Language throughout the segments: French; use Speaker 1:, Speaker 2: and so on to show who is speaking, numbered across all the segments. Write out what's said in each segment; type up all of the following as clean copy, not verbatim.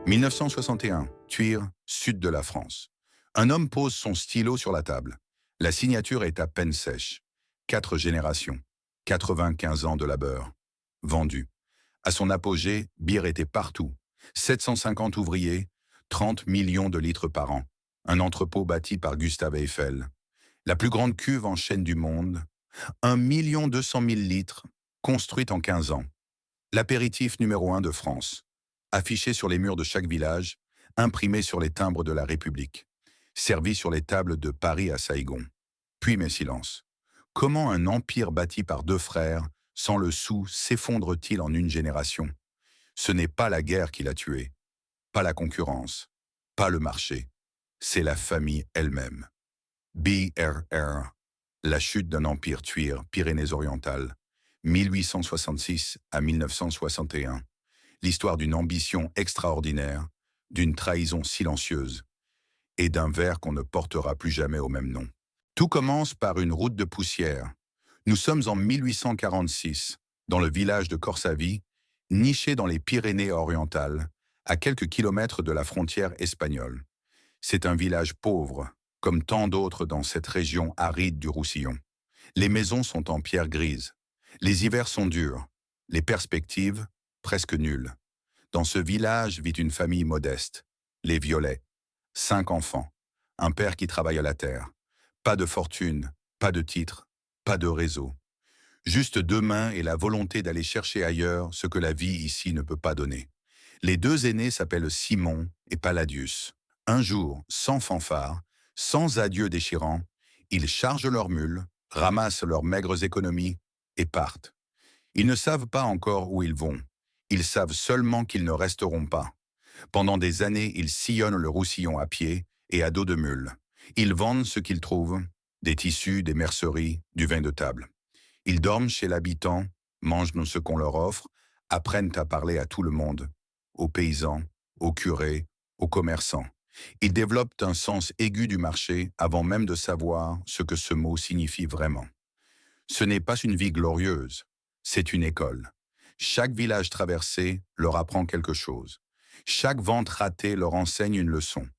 Speaker 1: 1961, Thuir, sud de la France. Un homme pose son stylo sur la table. La signature est à peine sèche. 4 générations, 95 ans de labeur. Vendu. À son apogée, Beer était partout. 750 ouvriers, 30 millions de litres par an. Un entrepôt bâti par Gustave Eiffel. La plus grande cuve en chêne du monde. 1 200 000 litres, construite en 15 ans. L'apéritif numéro 1 de France. Affiché sur les murs de chaque village, imprimé sur les timbres de la République. Servi sur les tables de Paris à Saïgon. Puis mes silences. Comment un empire bâti par 2 frères, sans le sou, s'effondre-t-il en une génération? Ce n'est pas la guerre qui l'a tué, pas la concurrence, pas le marché. C'est la famille elle-même. BRR, la chute d'un empire Thuir, Pyrénées-Orientales, 1866 à 1961. L'histoire d'une ambition extraordinaire, d'une trahison silencieuse et d'un vers qu'on ne portera plus jamais au même nom. Tout commence par une route de poussière. Nous sommes en 1846, dans le village de Corsavy, niché dans les Pyrénées-Orientales, à quelques kilomètres de la frontière espagnole. C'est un village pauvre, comme tant d'autres dans cette région aride du Roussillon. Les maisons sont en pierre grise. Les hivers sont durs. Les perspectives, presque nulles. Dans ce village vit une famille modeste, les Violets. 5 enfants, un père qui travaille à la terre. Pas de fortune, pas de titre, pas de réseau. Juste 2 mains et la volonté d'aller chercher ailleurs ce que la vie ici ne peut pas donner. Les 2 aînés s'appellent Simon et Palladius. Un jour, sans fanfare, sans adieu déchirant, ils chargent leurs mules, ramassent leurs maigres économies et partent. Ils ne savent pas encore où ils vont. Ils savent seulement qu'ils ne resteront pas. Pendant des années, ils sillonnent le Roussillon à pied et à dos de mule. Ils vendent ce qu'ils trouvent, des tissus, des merceries, du vin de table. Ils dorment chez l'habitant, mangent ce qu'on leur offre, apprennent à parler à tout le monde, aux paysans, aux curés, aux commerçants. Ils développent un sens aigu du marché avant même de savoir ce que ce mot signifie vraiment. Ce n'est pas une vie glorieuse, c'est une école. Chaque village traversé leur apprend quelque chose. Chaque vente ratée leur enseigne une leçon.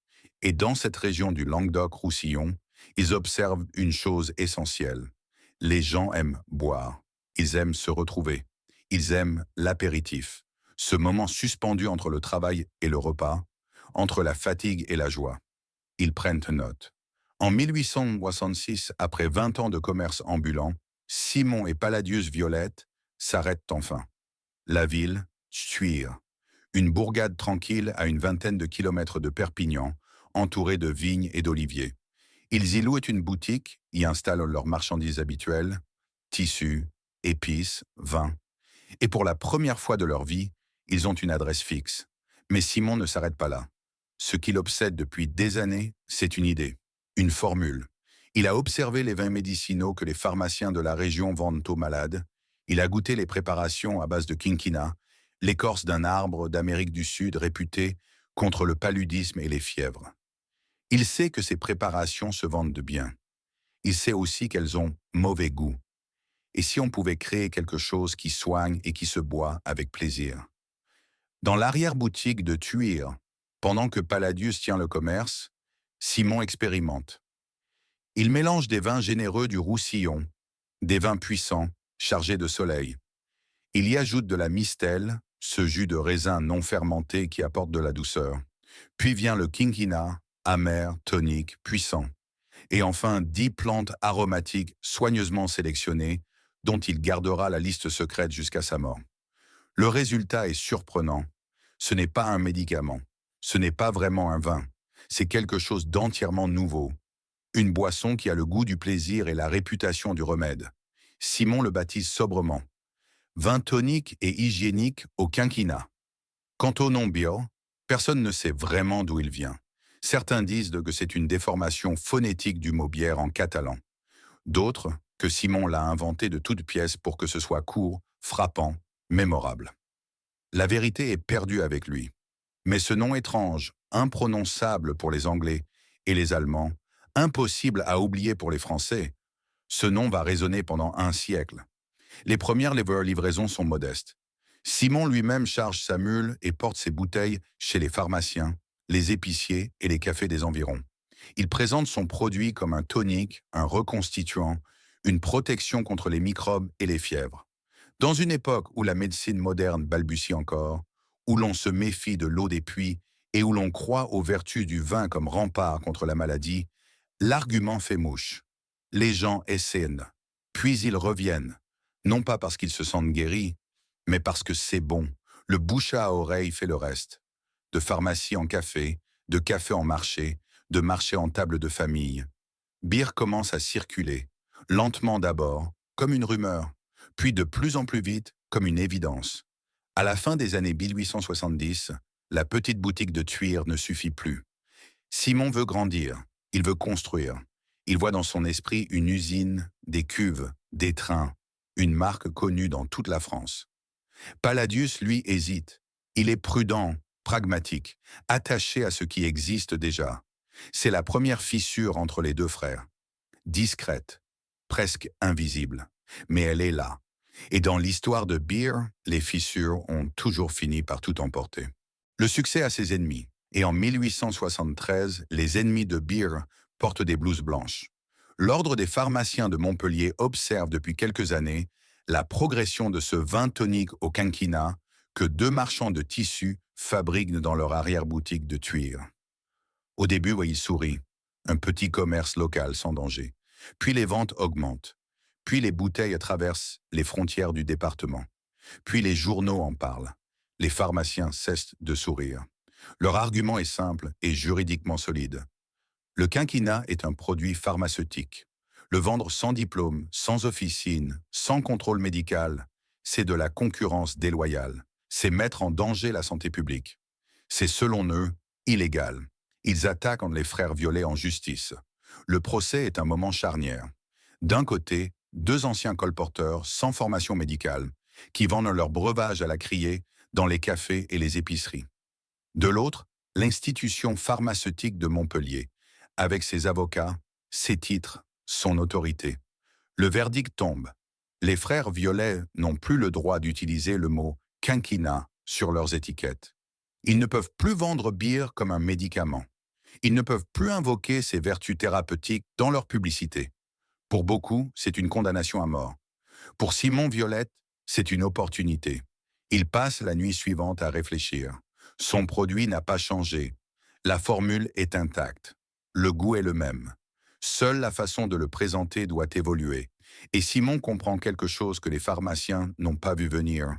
Speaker 1: Et dans cette région du Languedoc-Roussillon, ils observent une chose essentielle. Les gens aiment boire. Ils aiment se retrouver. Ils aiment l'apéritif. Ce moment suspendu entre le travail et le repas, entre la fatigue et la joie. Ils prennent note. En 1866, après 20 ans de commerce ambulant, Simon et Palladius Violette s'arrêtent enfin. La ville, Thuir, une bourgade tranquille à une vingtaine de kilomètres de Perpignan, entourée de vignes et d'oliviers. Ils y louent une boutique, y installent leurs marchandises habituelles, tissus, épices, vins. Et pour la première fois de leur vie, ils ont une adresse fixe. Mais Simon ne s'arrête pas là. Ce qui l'obsède depuis des années, c'est une idée, une formule. Il a observé les vins médicinaux que les pharmaciens de la région vendent aux malades. Il a goûté les préparations à base de quinquina, l'écorce d'un arbre d'Amérique du Sud réputé contre le paludisme et les fièvres. Il sait que ces préparations se vendent de bien. Il sait aussi qu'elles ont mauvais goût. Et si on pouvait créer quelque chose qui soigne et qui se boit avec plaisir? Dans l'arrière-boutique de Thuir, pendant que Palladius tient le commerce, Simon expérimente. Il mélange des vins généreux du Roussillon, des vins puissants, chargés de soleil. Il y ajoute de la mistelle, ce jus de raisin non fermenté qui apporte de la douceur. Puis vient le quinquina, amer, tonique, puissant. Et enfin 10 plantes aromatiques soigneusement sélectionnées, dont il gardera la liste secrète jusqu'à sa mort. Le résultat est surprenant. Ce n'est pas un médicament. Ce n'est pas vraiment un vin. C'est quelque chose d'entièrement nouveau. Une boisson qui a le goût du plaisir et la réputation du remède. Simon le baptise sobrement. Vin tonique et hygiénique au quinquina. Quant au nom Beer, personne ne sait vraiment d'où il vient. Certains disent que c'est une déformation phonétique du mot bière en catalan. D'autres, que Simon l'a inventé de toutes pièces pour que ce soit court, frappant, mémorable. La vérité est perdue avec lui. Mais ce nom étrange, imprononçable pour les Anglais et les Allemands, impossible à oublier pour les Français, ce nom va résonner pendant un siècle. Les premières livraisons sont modestes. Simon lui-même charge sa mule et porte ses bouteilles chez les pharmaciens, les épiciers et les cafés des environs. Il présente son produit comme un tonique, un reconstituant, une protection contre les microbes et les fièvres. Dans une époque où la médecine moderne balbutie encore, où l'on se méfie de l'eau des puits et où l'on croit aux vertus du vin comme rempart contre la maladie, l'argument fait mouche. Les gens essaient, puis ils reviennent, non pas parce qu'ils se sentent guéris, mais parce que c'est bon. Le bouche à oreille fait le reste. De pharmacie en café, de café en marché, de marché en table de famille. Beer commence à circuler, lentement d'abord, comme une rumeur, puis de plus en plus vite, comme une évidence. À la fin des années 1870, la petite boutique de Thuir ne suffit plus. Simon veut grandir, il veut construire. Il voit dans son esprit une usine, des cuves, des trains, une marque connue dans toute la France. Palladius, lui, hésite. Il est prudent, pragmatique, attaché à ce qui existe déjà. C'est la première fissure entre les deux frères. Discrète, presque invisible, mais elle est là. Et dans l'histoire de Beer, les fissures ont toujours fini par tout emporter. Le succès a ses ennemis, et en 1873, les ennemis de Beer portent des blouses blanches. L'Ordre des pharmaciens de Montpellier observe depuis quelques années la progression de ce vin tonique au quinquina que deux marchands de tissus fabriquent dans leur arrière-boutique de Thuir. Au début, ils sourient, un petit commerce local sans danger. Puis les ventes augmentent. Puis les bouteilles traversent les frontières du département. Puis les journaux en parlent. Les pharmaciens cessent de sourire. Leur argument est simple et juridiquement solide. Le quinquina est un produit pharmaceutique. Le vendre sans diplôme, sans officine, sans contrôle médical, c'est de la concurrence déloyale. C'est mettre en danger la santé publique. C'est, selon eux, illégal. Ils attaquent les frères Violet en justice. Le procès est un moment charnière. D'un côté, deux anciens colporteurs sans formation médicale qui vendent leur breuvage à la criée dans les cafés et les épiceries. De l'autre, l'institution pharmaceutique de Montpellier, avec ses avocats, ses titres, son autorité. Le verdict tombe. Les frères Violet n'ont plus le droit d'utiliser le mot « quinquina » sur leurs étiquettes. Ils ne peuvent plus vendre bière comme un médicament. Ils ne peuvent plus invoquer ses vertus thérapeutiques dans leur publicité. Pour beaucoup, c'est une condamnation à mort. Pour Simon Violette, c'est une opportunité. Il passe la nuit suivante à réfléchir. Son produit n'a pas changé. La formule est intacte. Le goût est le même. Seule la façon de le présenter doit évoluer. Et Simon comprend quelque chose que les pharmaciens n'ont pas vu venir.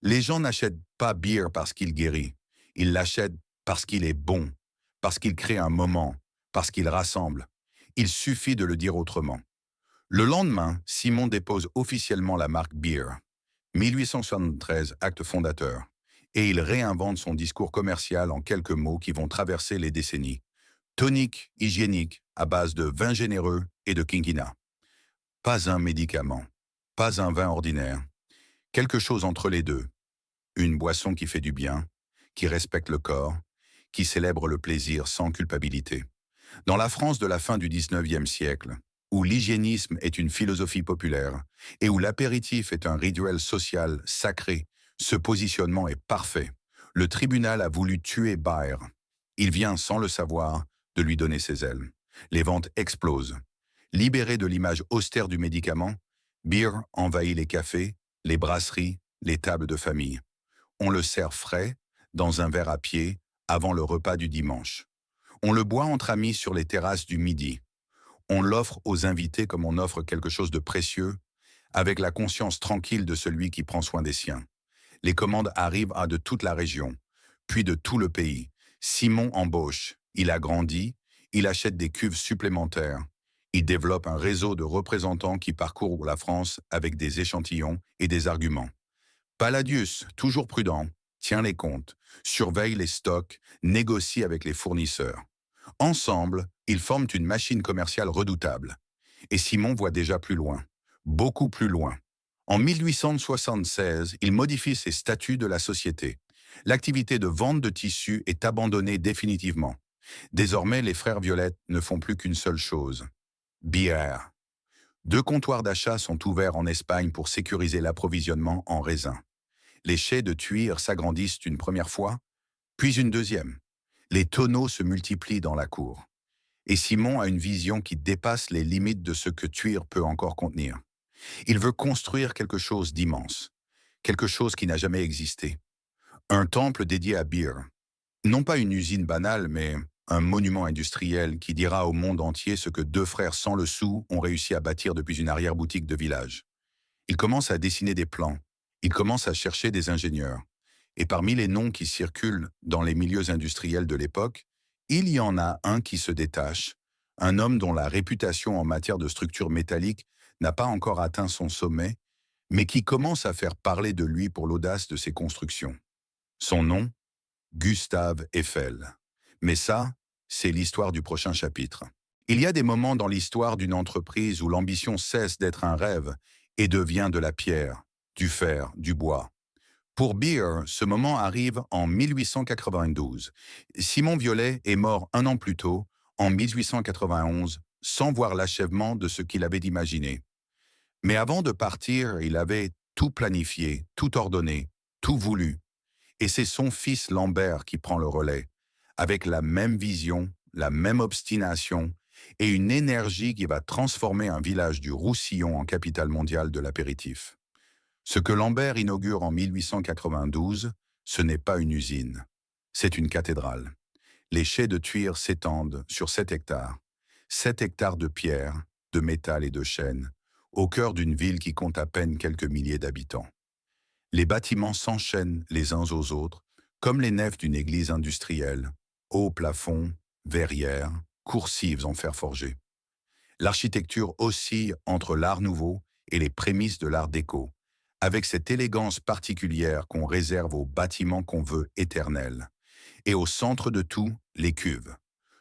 Speaker 1: Les gens n'achètent pas bière parce qu'il guérit. Ils l'achètent parce qu'il est bon, parce qu'il crée un moment, parce qu'il rassemble. Il suffit de le dire autrement. Le lendemain, Simon dépose officiellement la marque Beer. 1873, acte fondateur. Et il réinvente son discours commercial en quelques mots qui vont traverser les décennies. Tonique, hygiénique, à base de vin généreux et de quinquina. Pas un médicament, pas un vin ordinaire. Quelque chose entre les deux. Une boisson qui fait du bien, qui respecte le corps, qui célèbre le plaisir sans culpabilité. Dans la France de la fin du XIXe siècle, où l'hygiénisme est une philosophie populaire et où l'apéritif est un rituel social sacré, ce positionnement est parfait. Le tribunal a voulu tuer Beer. Il vient, sans le savoir, de lui donner ses ailes. Les ventes explosent. Libéré de l'image austère du médicament, Beer envahit les cafés, les brasseries, les tables de famille. On le sert frais, dans un verre à pied, avant le repas du dimanche. On le boit entre amis sur les terrasses du midi. On l'offre aux invités comme on offre quelque chose de précieux, avec la conscience tranquille de celui qui prend soin des siens. Les commandes arrivent de toute la région, puis de tout le pays. Simon embauche, il agrandit, il achète des cuves supplémentaires. Il développe un réseau de représentants qui parcourent la France avec des échantillons et des arguments. Palladius, toujours prudent, tient les comptes, surveille les stocks, négocie avec les fournisseurs. Ensemble, ils forment une machine commerciale redoutable. Et Simon voit déjà plus loin, beaucoup plus loin. En 1876, il modifie ses statuts de la société. L'activité de vente de tissus est abandonnée définitivement. Désormais, les frères Violette ne font plus qu'une seule chose. Bière. 2 comptoirs d'achat sont ouverts en Espagne pour sécuriser l'approvisionnement en raisin. Les chais de Thuir s'agrandissent une première fois, puis une deuxième. Les tonneaux se multiplient dans la cour. Et Simon a une vision qui dépasse les limites de ce que Thuir peut encore contenir. Il veut construire quelque chose d'immense, quelque chose qui n'a jamais existé. Un temple dédié à Beer. Non pas une usine banale, mais un monument industriel qui dira au monde entier ce que deux frères sans le sou ont réussi à bâtir depuis une arrière-boutique de village. Il commence à dessiner des plans. Il commence à chercher des ingénieurs. Et parmi les noms qui circulent dans les milieux industriels de l'époque, il y en a un qui se détache, un homme dont la réputation en matière de structure métallique n'a pas encore atteint son sommet, mais qui commence à faire parler de lui pour l'audace de ses constructions. Son nom, Gustave Eiffel. Mais ça, c'est l'histoire du prochain chapitre. Il y a des moments dans l'histoire d'une entreprise où l'ambition cesse d'être un rêve et devient de la pierre, du fer, du bois. Pour Beer, ce moment arrive en 1892. Simon Violet est mort un an plus tôt, en 1891, sans voir l'achèvement de ce qu'il avait imaginé. Mais avant de partir, il avait tout planifié, tout ordonné, tout voulu. Et c'est son fils Lambert qui prend le relais, avec la même vision, la même obstination et une énergie qui va transformer un village du Roussillon en capitale mondiale de l'apéritif. Ce que Lambert inaugure en 1892, ce n'est pas une usine, c'est une cathédrale. Les chais de Thuir s'étendent sur 7 hectares. 7 hectares de pierre, de métal et de chêne, au cœur d'une ville qui compte à peine quelques milliers d'habitants. Les bâtiments s'enchaînent les uns aux autres, comme les nefs d'une église industrielle, hauts plafonds, verrières, coursives en fer forgé. L'architecture oscille entre l'art nouveau et les prémices de l'art déco, avec cette élégance particulière qu'on réserve aux bâtiments qu'on veut éternels. Et au centre de tout, les cuves.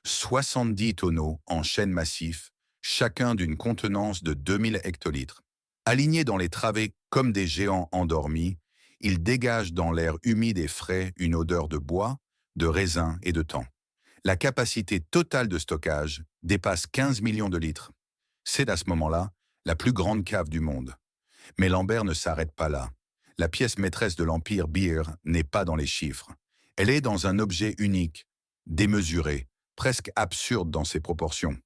Speaker 1: 70 tonneaux en chêne massif, chacun d'une contenance de 2000 hectolitres. Alignés dans les travées comme des géants endormis, ils dégagent dans l'air humide et frais une odeur de bois, de raisin et de temps. La capacité totale de stockage dépasse 15 millions de litres. C'est à ce moment-là la plus grande cave du monde. Mais Lambert ne s'arrête pas là. La pièce maîtresse de l'empire Beer n'est pas dans les chiffres. Elle est dans un objet unique, démesuré, presque absurde dans ses proportions.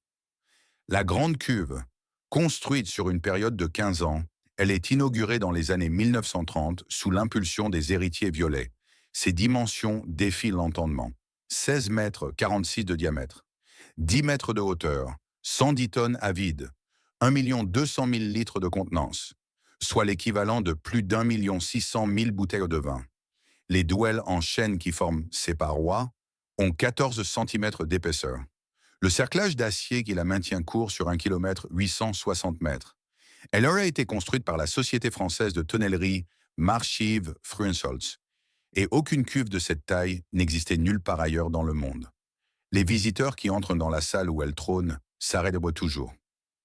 Speaker 1: La grande cuve, construite sur une période de 15 ans, elle est inaugurée dans les années 1930 sous l'impulsion des héritiers Violet. Ses dimensions défient l'entendement. 16 mètres 46 de diamètre, 10 mètres de hauteur, 110 tonnes à vide, 1 200 000 litres de contenance, soit l'équivalent de plus d'1 600 000 bouteilles de vin. Les douelles en chêne qui forment ses parois ont 14 cm d'épaisseur. Le cerclage d'acier qui la maintient court sur 1 km 860 mètres. Elle aurait été construite par la société française de tonnellerie Marchive Fruensholz. Et aucune cuve de cette taille n'existait nulle part ailleurs dans le monde. Les visiteurs qui entrent dans la salle où elle trône s'arrêtent toujours.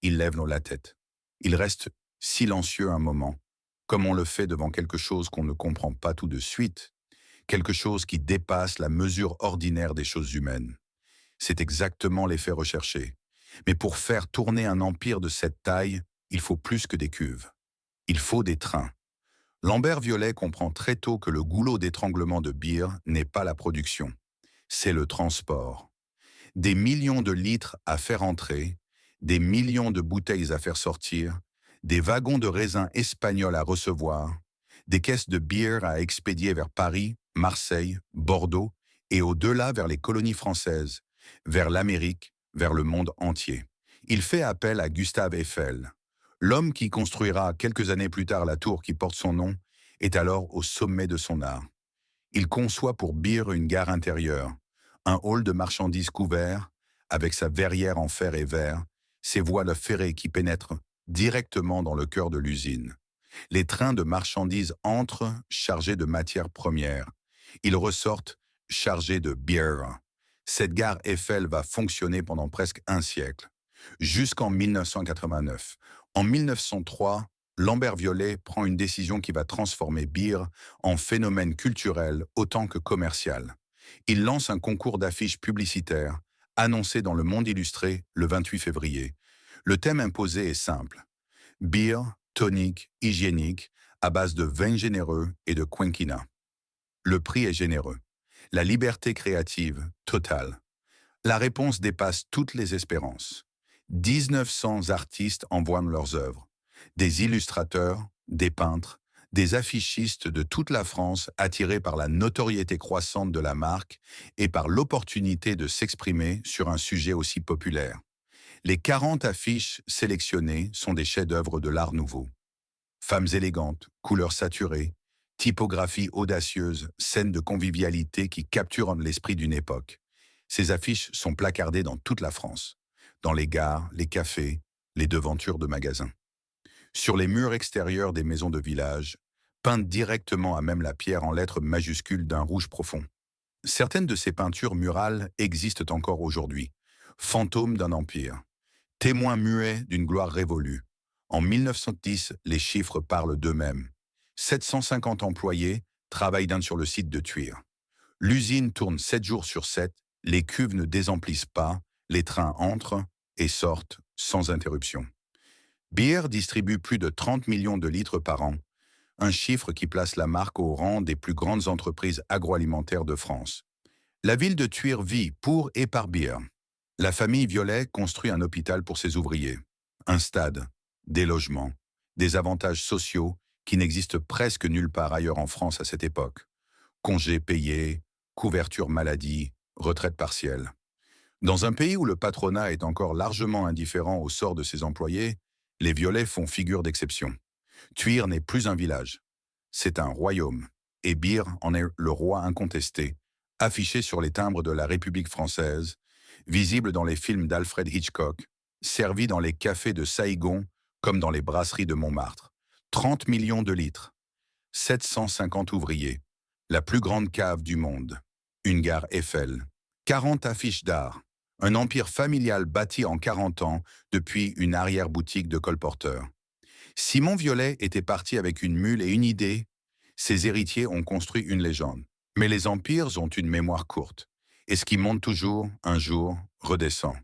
Speaker 1: Ils lèvent la tête. Ils restent silencieux un moment, comme on le fait devant quelque chose qu'on ne comprend pas tout de suite, quelque chose qui dépasse la mesure ordinaire des choses humaines. C'est exactement l'effet recherché. Mais pour faire tourner un empire de cette taille, il faut plus que des cuves. Il faut des trains. Lambert Violet comprend très tôt que le goulot d'étranglement de Beer n'est pas la production, c'est le transport. Des millions de litres à faire entrer, des millions de bouteilles à faire sortir, des wagons de raisins espagnols à recevoir, des caisses de Beer à expédier vers Paris, Marseille, Bordeaux et au-delà vers les colonies françaises, vers l'Amérique, vers le monde entier. Il fait appel à Gustave Eiffel. L'homme qui construira quelques années plus tard la tour qui porte son nom est alors au sommet de son art. Il conçoit pour Beer une gare intérieure, un hall de marchandises couvert, avec sa verrière en fer et verre, ses voies de ferrées qui pénètrent directement dans le cœur de l'usine. Les trains de marchandises entrent chargés de matières premières. Ils ressortent chargés de Beer. Cette gare Eiffel va fonctionner pendant presque un siècle, jusqu'en 1989. En 1903, Lambert Violet prend une décision qui va transformer Beer en phénomène culturel autant que commercial. Il lance un concours d'affiches publicitaires, annoncé dans Le Monde Illustré le 28 février. Le thème imposé est simple. Beer, tonique, hygiénique, à base de vin généreux et de quinquina. Le prix est généreux. La liberté créative, totale. La réponse dépasse toutes les espérances. 1900 artistes envoient leurs œuvres. Des illustrateurs, des peintres, des affichistes de toute la France attirés par la notoriété croissante de la marque et par l'opportunité de s'exprimer sur un sujet aussi populaire. Les 40 affiches sélectionnées sont des chefs-d'œuvre de l'art nouveau. Femmes élégantes, couleurs saturées, typographie audacieuse, scènes de convivialité qui capturent l'esprit d'une époque. Ces affiches sont placardées dans toute la France, dans les gares, les cafés, les devantures de magasins. Sur les murs extérieurs des maisons de village, peintes directement à même la pierre en lettres majuscules d'un rouge profond. Certaines de ces peintures murales existent encore aujourd'hui, fantômes d'un empire, témoins muets d'une gloire révolue. En 1910, les chiffres parlent d'eux-mêmes. 750 employés travaillent sur le site de Thuir. L'usine tourne 7 jours sur 7, les cuves ne désemplissent pas, les trains entrent et sortent sans interruption. Beer distribue plus de 30 millions de litres par an, un chiffre qui place la marque au rang des plus grandes entreprises agroalimentaires de France. La ville de Thuir vit pour et par Beer. La famille Violet construit un hôpital pour ses ouvriers, un stade, des logements, des avantages sociaux qui n'existent presque nulle part ailleurs en France à cette époque. Congés payés, couverture maladie, retraite partielle. Dans un pays où le patronat est encore largement indifférent au sort de ses employés, les Violets font figure d'exception. Thuir n'est plus un village, c'est un royaume, et Beer en est le roi incontesté, affiché sur les timbres de la République française, visible dans les films d'Alfred Hitchcock, servi dans les cafés de Saïgon comme dans les brasseries de Montmartre. 30 millions de litres, 750 ouvriers, la plus grande cave du monde, une gare Eiffel, 40 affiches d'art, un empire familial bâti en 40 ans depuis une arrière-boutique de colporteurs. Simon Violet était parti avec une mule et une idée. Ses héritiers ont construit une légende. Mais les empires ont une mémoire courte. Et ce qui monte toujours, un jour, redescend.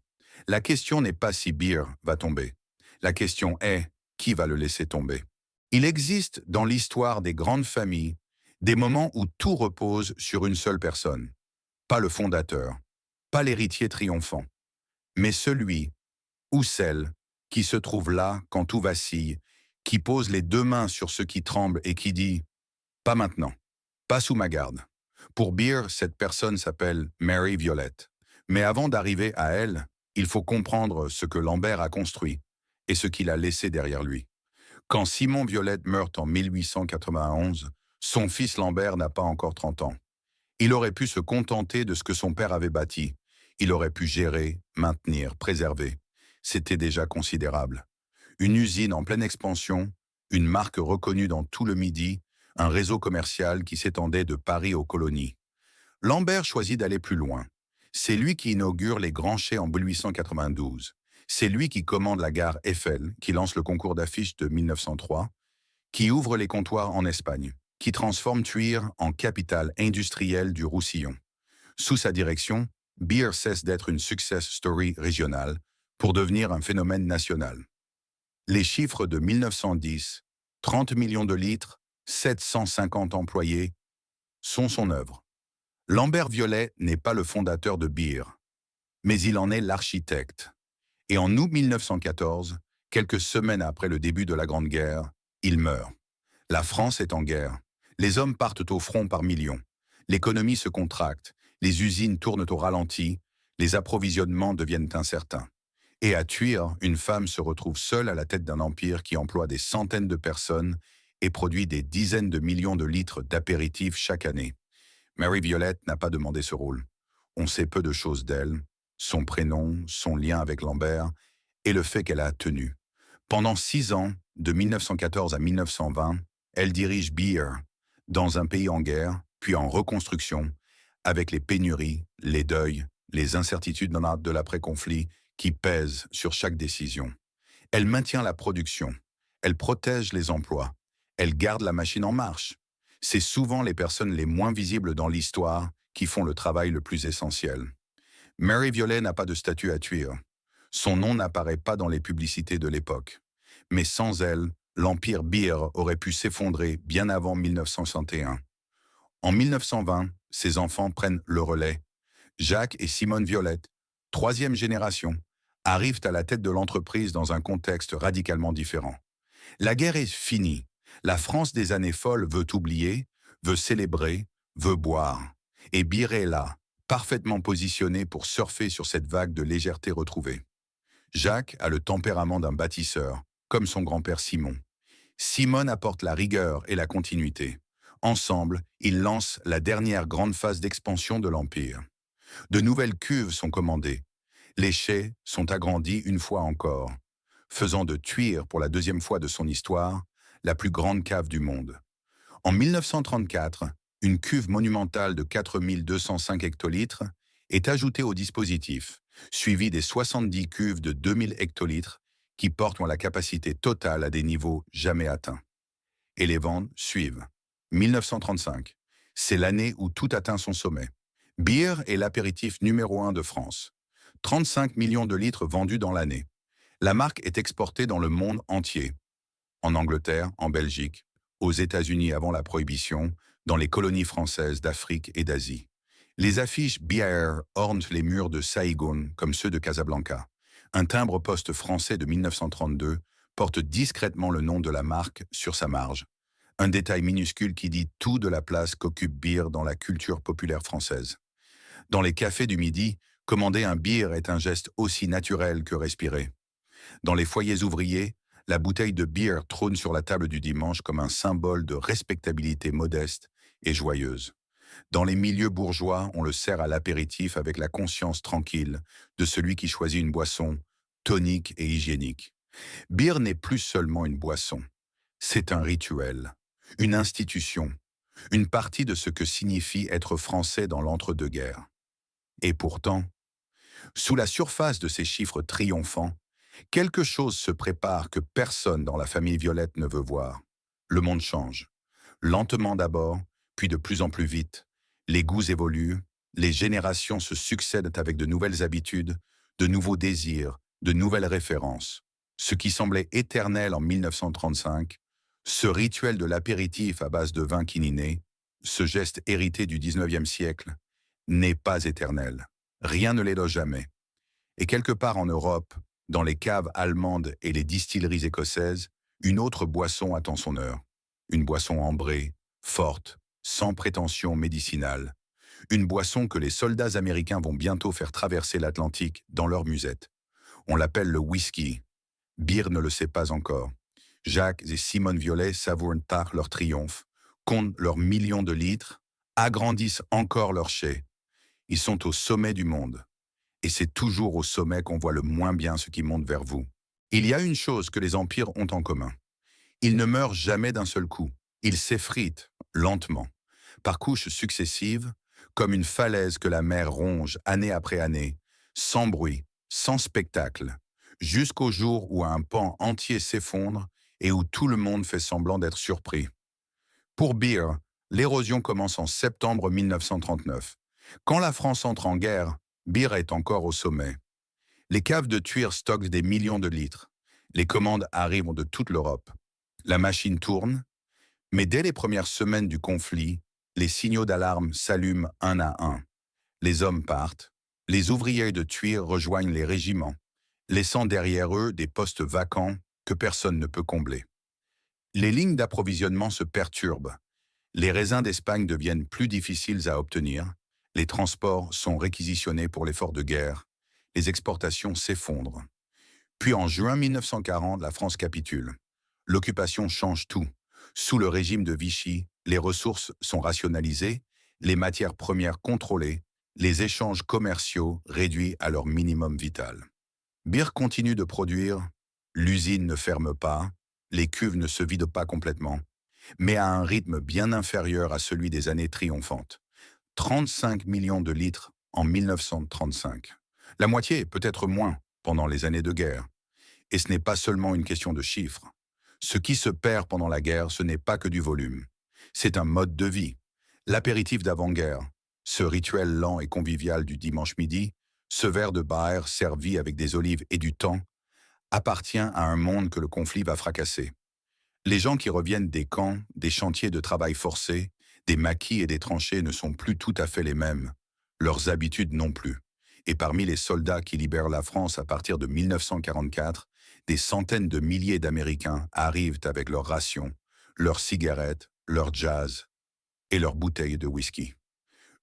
Speaker 1: La question n'est pas si Beer va tomber. La question est, qui va le laisser tomber? Il existe dans l'histoire des grandes familles des moments où tout repose sur une seule personne. Pas le fondateur, pas l'héritier triomphant, mais celui ou celle qui se trouve là quand tout vacille, qui pose les deux mains sur ce qui tremble et qui dit « Pas maintenant, pas sous ma garde ». Pour Beer, cette personne s'appelle Mary Violette. Mais avant d'arriver à elle, il faut comprendre ce que Lambert a construit et ce qu'il a laissé derrière lui. Quand Simon Violette meurt en 1891, son fils Lambert n'a pas encore 30 ans. Il aurait pu se contenter de ce que son père avait bâti. Il aurait pu gérer, maintenir, préserver. C'était déjà considérable. Une usine en pleine expansion, une marque reconnue dans tout le Midi, un réseau commercial qui s'étendait de Paris aux colonies. Lambert choisit d'aller plus loin. C'est lui qui inaugure les Grands Chais en 1892. C'est lui qui commande la gare Eiffel, qui lance le concours d'affiches de 1903, qui ouvre les comptoirs en Espagne, qui transforme Thuir en capitale industrielle du Roussillon. Sous sa direction, Beer cesse d'être une success story régionale pour devenir un phénomène national. Les chiffres de 1910, 30 millions de litres, 750 employés, sont son œuvre. Lambert Violet n'est pas le fondateur de Beer, mais il en est l'architecte. Et en août 1914, quelques semaines après le début de la Grande Guerre, il meurt. La France est en guerre. Les hommes partent au front par millions. L'économie se contracte. Les usines tournent au ralenti. Les approvisionnements deviennent incertains. Et à Thuir, une femme se retrouve seule à la tête d'un empire qui emploie des centaines de personnes et produit des dizaines de millions de litres d'apéritifs chaque année. Mary Violette n'a pas demandé ce rôle. On sait peu de choses d'elle, son prénom, son lien avec Lambert et le fait qu'elle a tenu. Pendant 6 ans, de 1914 à 1920, elle dirige Beer, dans un pays en guerre, puis en reconstruction, avec les pénuries, les deuils, les incertitudes de l'après-conflit qui pèsent sur chaque décision. Elle maintient la production, elle protège les emplois, elle garde la machine en marche. C'est souvent les personnes les moins visibles dans l'histoire qui font le travail le plus essentiel. Mary Violet n'a pas de statue à Thuir. Son nom n'apparaît pas dans les publicités de l'époque. Mais sans elle, l'empire Beer aurait pu s'effondrer bien avant 1961. En 1920, ses enfants prennent le relais. Jacques et Simone Violette, troisième génération, arrivent à la tête de l'entreprise dans un contexte radicalement différent. La guerre est finie. La France des années folles veut oublier, veut célébrer, veut boire. Et Beer est là, parfaitement positionné pour surfer sur cette vague de légèreté retrouvée. Jacques a le tempérament d'un bâtisseur, comme son grand-père Simon. Simone apporte la rigueur et la continuité. Ensemble, ils lancent la dernière grande phase d'expansion de l'Empire. De nouvelles cuves sont commandées. Les chais sont agrandis une fois encore, faisant de Thuir, pour la deuxième fois de son histoire, la plus grande cave du monde. En 1934, une cuve monumentale de 4205 hectolitres est ajoutée au dispositif, suivie des 70 cuves de 2000 hectolitres qui portent la capacité totale à des niveaux jamais atteints. Et les ventes suivent. 1935, c'est l'année où tout atteint son sommet. Beer est l'apéritif numéro 1 de France. 35 millions de litres vendus dans l'année. La marque est exportée dans le monde entier. En Angleterre, en Belgique, aux États-Unis avant la Prohibition, dans les colonies françaises d'Afrique et d'Asie. Les affiches Beer ornent les murs de Saïgon comme ceux de Casablanca. Un timbre-poste français de 1932 porte discrètement le nom de la marque sur sa marge. Un détail minuscule qui dit tout de la place qu'occupe Beer dans la culture populaire française. Dans les cafés du midi, commander un Beer est un geste aussi naturel que respirer. Dans les foyers ouvriers, la bouteille de Beer trône sur la table du dimanche comme un symbole de respectabilité modeste et joyeuse. Dans les milieux bourgeois, on le sert à l'apéritif avec la conscience tranquille de celui qui choisit une boisson tonique et hygiénique. Beer n'est plus seulement une boisson, c'est un rituel, une institution, une partie de ce que signifie être français dans l'entre-deux-guerres. Et pourtant, sous la surface de ces chiffres triomphants, quelque chose se prépare que personne dans la famille Violette ne veut voir. Le monde change. Lentement d'abord, puis de plus en plus vite. Les goûts évoluent, les générations se succèdent avec de nouvelles habitudes, de nouveaux désirs, de nouvelles références. Ce qui semblait éternel en 1935, ce rituel de l'apéritif à base de vin quininé, ce geste hérité du 19e siècle, n'est pas éternel. Rien ne l'est jamais. Et quelque part en Europe, dans les caves allemandes et les distilleries écossaises, une autre boisson attend son heure. Une boisson ambrée, forte, sans prétention médicinale. Une boisson que les soldats américains vont bientôt faire traverser l'Atlantique dans leur musette. On l'appelle le whisky. Beer ne le sait pas encore. Jacques et Simone Violet savourent tard leur triomphe, comptent leurs millions de litres, agrandissent encore leur chai. Ils sont au sommet du monde. Et c'est toujours au sommet qu'on voit le moins bien ce qui monte vers vous. Il y a une chose que les empires ont en commun. Ils ne meurent jamais d'un seul coup. Ils s'effritent, lentement, par couches successives, comme une falaise que la mer ronge année après année, sans bruit, sans spectacle, jusqu'au jour où un pan entier s'effondre et où tout le monde fait semblant d'être surpris. Pour Beer, l'érosion commence en septembre 1939. Quand la France entre en guerre, Beer est encore au sommet. Les caves de Thuir stockent des millions de litres. Les commandes arrivent de toute l'Europe. La machine tourne, mais dès les premières semaines du conflit, les signaux d'alarme s'allument un à un. Les hommes partent. Les ouvriers de Thuir rejoignent les régiments, laissant derrière eux des postes vacants que personne ne peut combler. Les lignes d'approvisionnement se perturbent. Les raisins d'Espagne deviennent plus difficiles à obtenir. Les transports sont réquisitionnés pour l'effort de guerre. Les exportations s'effondrent. Puis en juin 1940, la France capitule. L'occupation change tout. Sous le régime de Vichy, les ressources sont rationalisées, les matières premières contrôlées, les échanges commerciaux réduits à leur minimum vital. Beer continue de produire, l'usine ne ferme pas, les cuves ne se vident pas complètement, mais à un rythme bien inférieur à celui des années triomphantes. 35 millions de litres en 1935. La moitié, peut-être moins, pendant les années de guerre. Et ce n'est pas seulement une question de chiffres. Ce qui se perd pendant la guerre, ce n'est pas que du volume. C'est un mode de vie. L'apéritif d'avant-guerre, ce rituel lent et convivial du dimanche midi, ce verre de Baer servi avec des olives et du thym, appartient à un monde que le conflit va fracasser. Les gens qui reviennent des camps, des chantiers de travail forcés, des maquis et des tranchées ne sont plus tout à fait les mêmes. Leurs habitudes non plus. Et parmi les soldats qui libèrent la France à partir de 1944, des centaines de milliers d'Américains arrivent avec leurs rations, leurs cigarettes, leur jazz et leurs bouteilles de whisky.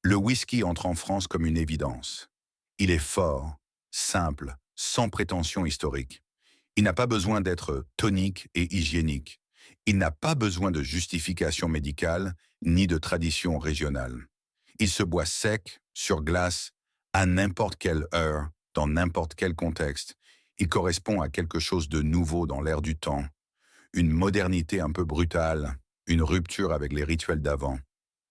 Speaker 1: Le whisky entre en France comme une évidence. Il est fort, simple, sans prétention historique. Il n'a pas besoin d'être tonique et hygiénique. Il n'a pas besoin de justification médicale ni de tradition régionale. Il se boit sec, sur glace, à n'importe quelle heure, dans n'importe quel contexte. Il correspond à quelque chose de nouveau dans l'air du temps, une modernité un peu brutale, une rupture avec les rituels d'avant.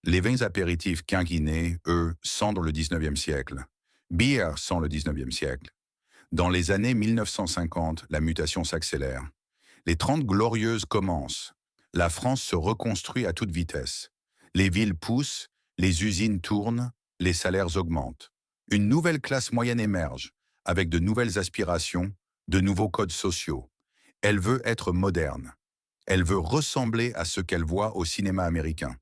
Speaker 1: Les vins apéritifs quinquinés, eux, sentent le 19e siècle. Bière sent le 19e siècle. Dans les années 1950, la mutation s'accélère. Les 30 glorieuses commencent. La France se reconstruit à toute vitesse. Les villes poussent, les usines tournent, les salaires augmentent. Une nouvelle classe moyenne émerge, avec de nouvelles aspirations, de nouveaux codes sociaux. Elle veut être moderne. Elle veut ressembler à ce qu'elle voit au cinéma américain.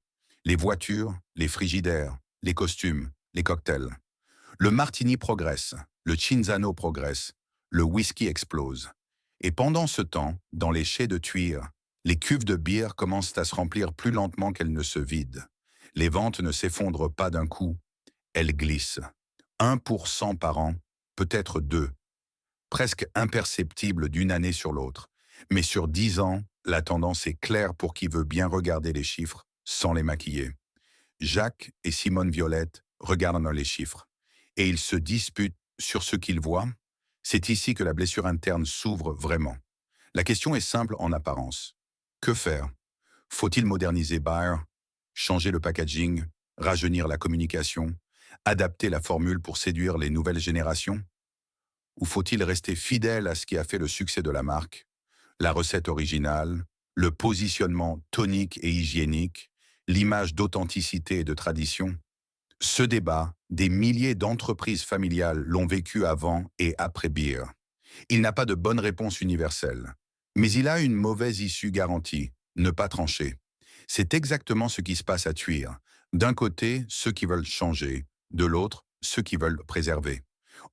Speaker 1: Les voitures, les frigidaires, les costumes, les cocktails. Le martini progresse, le Cinzano progresse, le whisky explose. Et pendant ce temps, dans les chais de Thuir, les cuves de bière commencent à se remplir plus lentement qu'elles ne se vident. Les ventes ne s'effondrent pas d'un coup, elles glissent. 1% par an, peut-être 2, presque imperceptible d'une année sur l'autre. Mais sur 10 ans, la tendance est claire pour qui veut bien regarder les chiffres sans les maquiller. Jacques et Simone Violette regardent les chiffres et ils se disputent sur ce qu'ils voient. C'est ici que la blessure interne s'ouvre vraiment. La question est simple en apparence. Que faire? Faut-il moderniser Bayer, changer le packaging, rajeunir la communication, adapter la formule pour séduire les nouvelles générations? Ou faut-il rester fidèle à ce qui a fait le succès de la marque, la recette originale, le positionnement tonique et hygiénique, l'image d'authenticité et de tradition? Ce débat, des milliers d'entreprises familiales l'ont vécu avant et après Beer. Il n'a pas de bonne réponse universelle, mais il a une mauvaise issue garantie, ne pas trancher. C'est exactement ce qui se passe à Thuir. D'un côté, ceux qui veulent changer, de l'autre, ceux qui veulent préserver.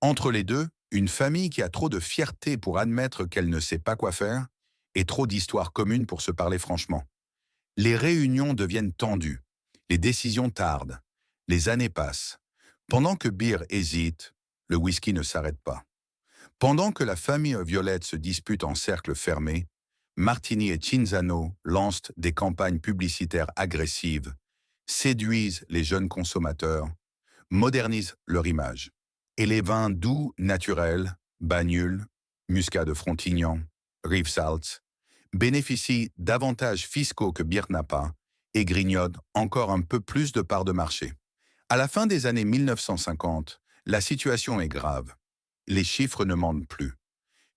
Speaker 1: Entre les deux, une famille qui a trop de fierté pour admettre qu'elle ne sait pas quoi faire et trop d'histoires communes pour se parler franchement. Les réunions deviennent tendues, les décisions tardent, les années passent. Pendant que Beer hésite, le whisky ne s'arrête pas. Pendant que la famille Violette se dispute en cercle fermé, Martini et Cinzano lancent des campagnes publicitaires agressives, séduisent les jeunes consommateurs, modernisent leur image. Et les vins doux naturels, Banyuls, Muscat de Frontignan, Rivesaltes, bénéficient d'avantages fiscaux que Beer n'a pas et grignotent encore un peu plus de parts de marché. À la fin des années 1950, la situation est grave. Les chiffres ne mentent plus.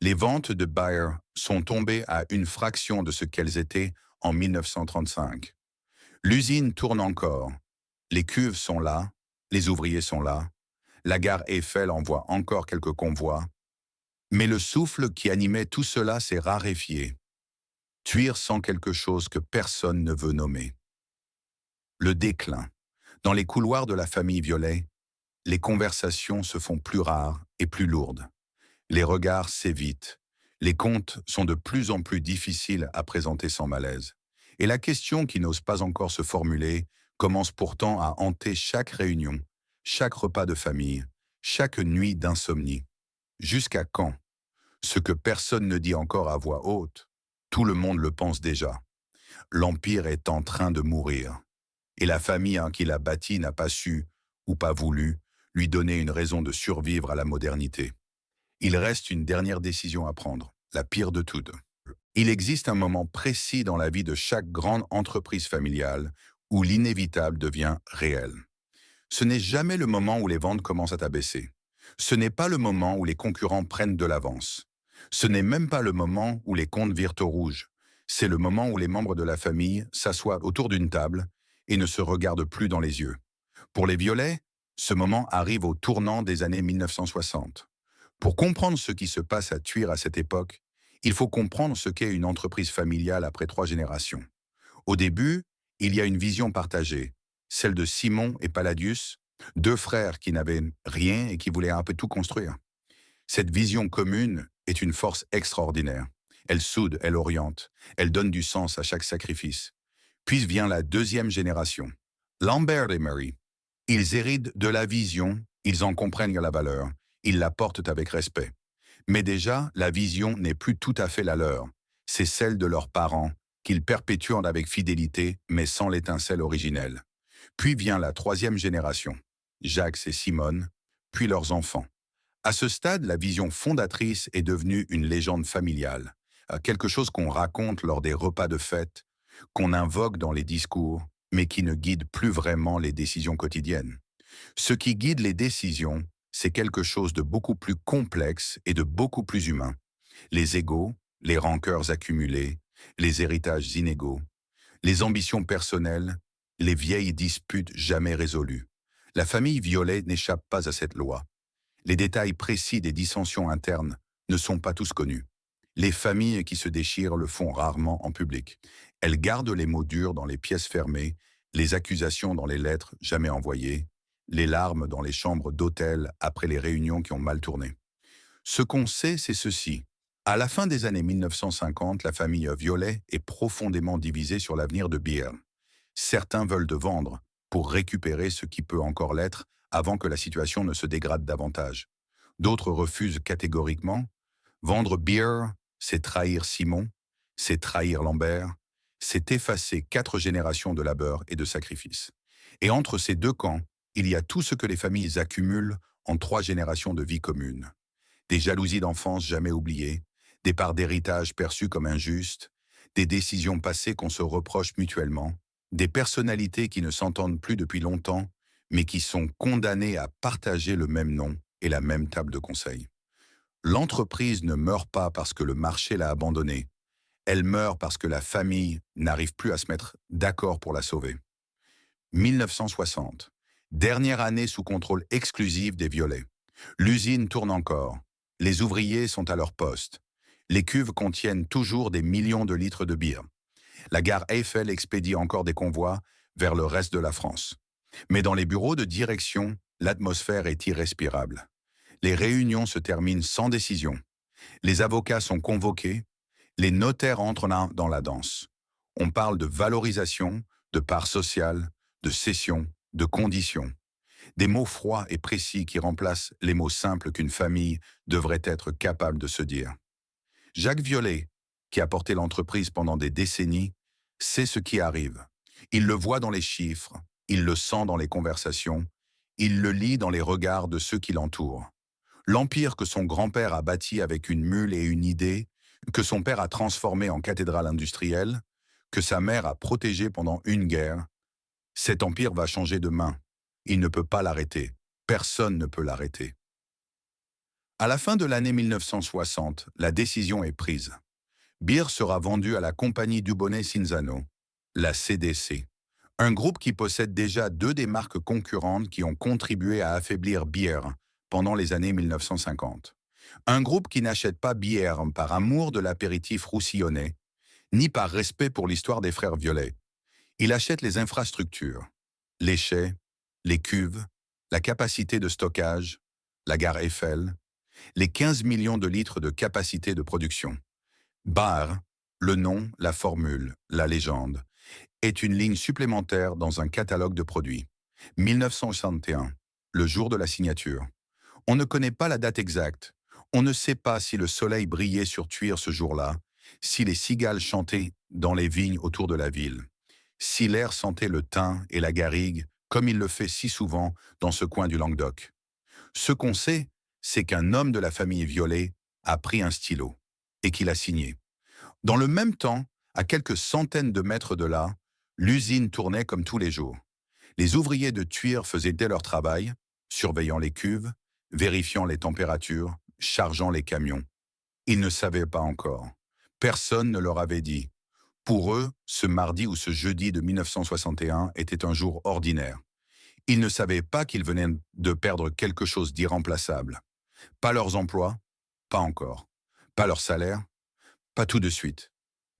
Speaker 1: Les ventes de Bayer sont tombées à une fraction de ce qu'elles étaient en 1935. L'usine tourne encore. Les cuves sont là, les ouvriers sont là. La gare Eiffel envoie encore quelques convois. Mais le souffle qui animait tout cela s'est raréfié. Thuir sent quelque chose que personne ne veut nommer. Le déclin. Dans les couloirs de la famille Violet, les conversations se font plus rares et plus lourdes. Les regards s'évitent. Les comptes sont de plus en plus difficiles à présenter sans malaise. Et la question qui n'ose pas encore se formuler commence pourtant à hanter chaque réunion, chaque repas de famille, chaque nuit d'insomnie. Jusqu'à quand? Ce que personne ne dit encore à voix haute, tout le monde le pense déjà. L'Empire est en train de mourir. Et la famille qui l'a bâti n'a pas su, ou pas voulu, lui donner une raison de survivre à la modernité. Il reste une dernière décision à prendre, la pire de toutes. Il existe un moment précis dans la vie de chaque grande entreprise familiale où l'inévitable devient réel. Ce n'est jamais le moment où les ventes commencent à baisser. Ce n'est pas le moment où les concurrents prennent de l'avance. Ce n'est même pas le moment où les comptes virent au rouge. C'est le moment où les membres de la famille s'assoient autour d'une table et ne se regardent plus dans les yeux. Pour les Violets, ce moment arrive au tournant des années 1960. Pour comprendre ce qui se passe à Thuir à cette époque, Il faut comprendre ce qu'est une entreprise familiale après 3 générations. Au début, il y a une vision partagée, celle de Simon et Palladius, deux frères qui n'avaient rien et qui voulaient un peu tout construire. Cette vision commune est une force extraordinaire. Elle soude, elle oriente, elle donne du sens à chaque sacrifice. Puis vient la 2e génération. Lambert et Murray. Ils héritent de la vision, ils en comprennent la valeur, ils la portent avec respect. Mais déjà, la vision n'est plus tout à fait la leur. C'est celle de leurs parents, qu'ils perpétuent avec fidélité, mais sans l'étincelle originelle. Puis vient la 3e génération. Jacques et Simone, puis leurs enfants. À ce stade, la vision fondatrice est devenue une légende familiale, quelque chose qu'on raconte lors des repas de fête, qu'on invoque dans les discours, mais qui ne guide plus vraiment les décisions quotidiennes. Ce qui guide les décisions, c'est quelque chose de beaucoup plus complexe et de beaucoup plus humain. Les égos, les rancœurs accumulées, les héritages inégaux, les ambitions personnelles, les vieilles disputes jamais résolues. La famille Violet n'échappe pas à cette loi. Les détails précis des dissensions internes ne sont pas tous connus. Les familles qui se déchirent le font rarement en public. Elles gardent les mots durs dans les pièces fermées, les accusations dans les lettres jamais envoyées, les larmes dans les chambres d'hôtel après les réunions qui ont mal tourné. Ce qu'on sait, c'est ceci. À la fin des années 1950, la famille Violet est profondément divisée sur l'avenir de Beer. Certains veulent de vendre pour récupérer ce qui peut encore l'être avant que la situation ne se dégrade davantage. D'autres refusent catégoriquement. Vendre Beer, c'est trahir Simon, c'est trahir Lambert, c'est effacer 4 générations de labeur et de sacrifice. Et entre ces deux camps, il y a tout ce que les familles accumulent en 3 générations de vie commune. Des jalousies d'enfance jamais oubliées, des parts d'héritage perçues comme injustes, des décisions passées qu'on se reproche mutuellement, des personnalités qui ne s'entendent plus depuis longtemps, mais qui sont condamnées à partager le même nom et la même table de conseil. L'entreprise ne meurt pas parce que le marché l'a abandonnée, elle meurt parce que la famille n'arrive plus à se mettre d'accord pour la sauver. 1960. Dernière année sous contrôle exclusif des Violets. L'usine tourne encore. Les ouvriers sont à leur poste. Les cuves contiennent toujours des millions de litres de bière. La gare Eiffel expédie encore des convois vers le reste de la France. Mais dans les bureaux de direction, l'atmosphère est irrespirable. Les réunions se terminent sans décision. Les avocats sont convoqués. Les notaires entrent dans la danse. On parle de valorisation, de part sociale, de cession, de conditions. Des mots froids et précis qui remplacent les mots simples qu'une famille devrait être capable de se dire. Jacques Violet, qui a porté l'entreprise pendant des décennies, sait ce qui arrive. Il le voit dans les chiffres, il le sent dans les conversations, il le lit dans les regards de ceux qui l'entourent. L'empire que son grand-père a bâti avec une mule et une idée, que son père a transformé en cathédrale industrielle, que sa mère a protégé pendant une guerre, cet empire va changer de main. Il ne peut pas l'arrêter. Personne ne peut l'arrêter. À la fin de l'année 1960, la décision est prise. Beer sera vendu à la compagnie Dubonnet-Cinzano, la CDC, un groupe qui possède déjà 2 des marques concurrentes qui ont contribué à affaiblir Beer pendant les années 1950. Un groupe qui n'achète pas Beer par amour de l'apéritif roussillonnais, ni par respect pour l'histoire des frères Violet. Il achète les infrastructures, les chais, les cuves, la capacité de stockage, la gare Eiffel, les 15 millions de litres de capacité de production. Bar, le nom, la formule, la légende, est une ligne supplémentaire dans un catalogue de produits. 1961, le jour de la signature. On ne connaît pas la date exacte. On ne sait pas si le soleil brillait sur Tuire ce jour-là, si les cigales chantaient dans les vignes autour de la ville, si l'air sentait le thym et la garrigue, comme il le fait si souvent dans ce coin du Languedoc. Ce qu'on sait, c'est qu'un homme de la famille Violet a pris un stylo et qu'il a signé. Dans le même temps, à quelques centaines de mètres de là, l'usine tournait comme tous les jours. Les ouvriers de Tuire faisaient dès leur travail, surveillant les cuves, vérifiant les températures, chargeant les camions. Ils ne savaient pas encore. Personne ne leur avait dit. Pour eux, ce mardi ou ce jeudi de 1961 était un jour ordinaire. Ils ne savaient pas qu'ils venaient de perdre quelque chose d'irremplaçable. Pas leurs emplois, pas encore. Pas leur salaire, Pas tout de suite.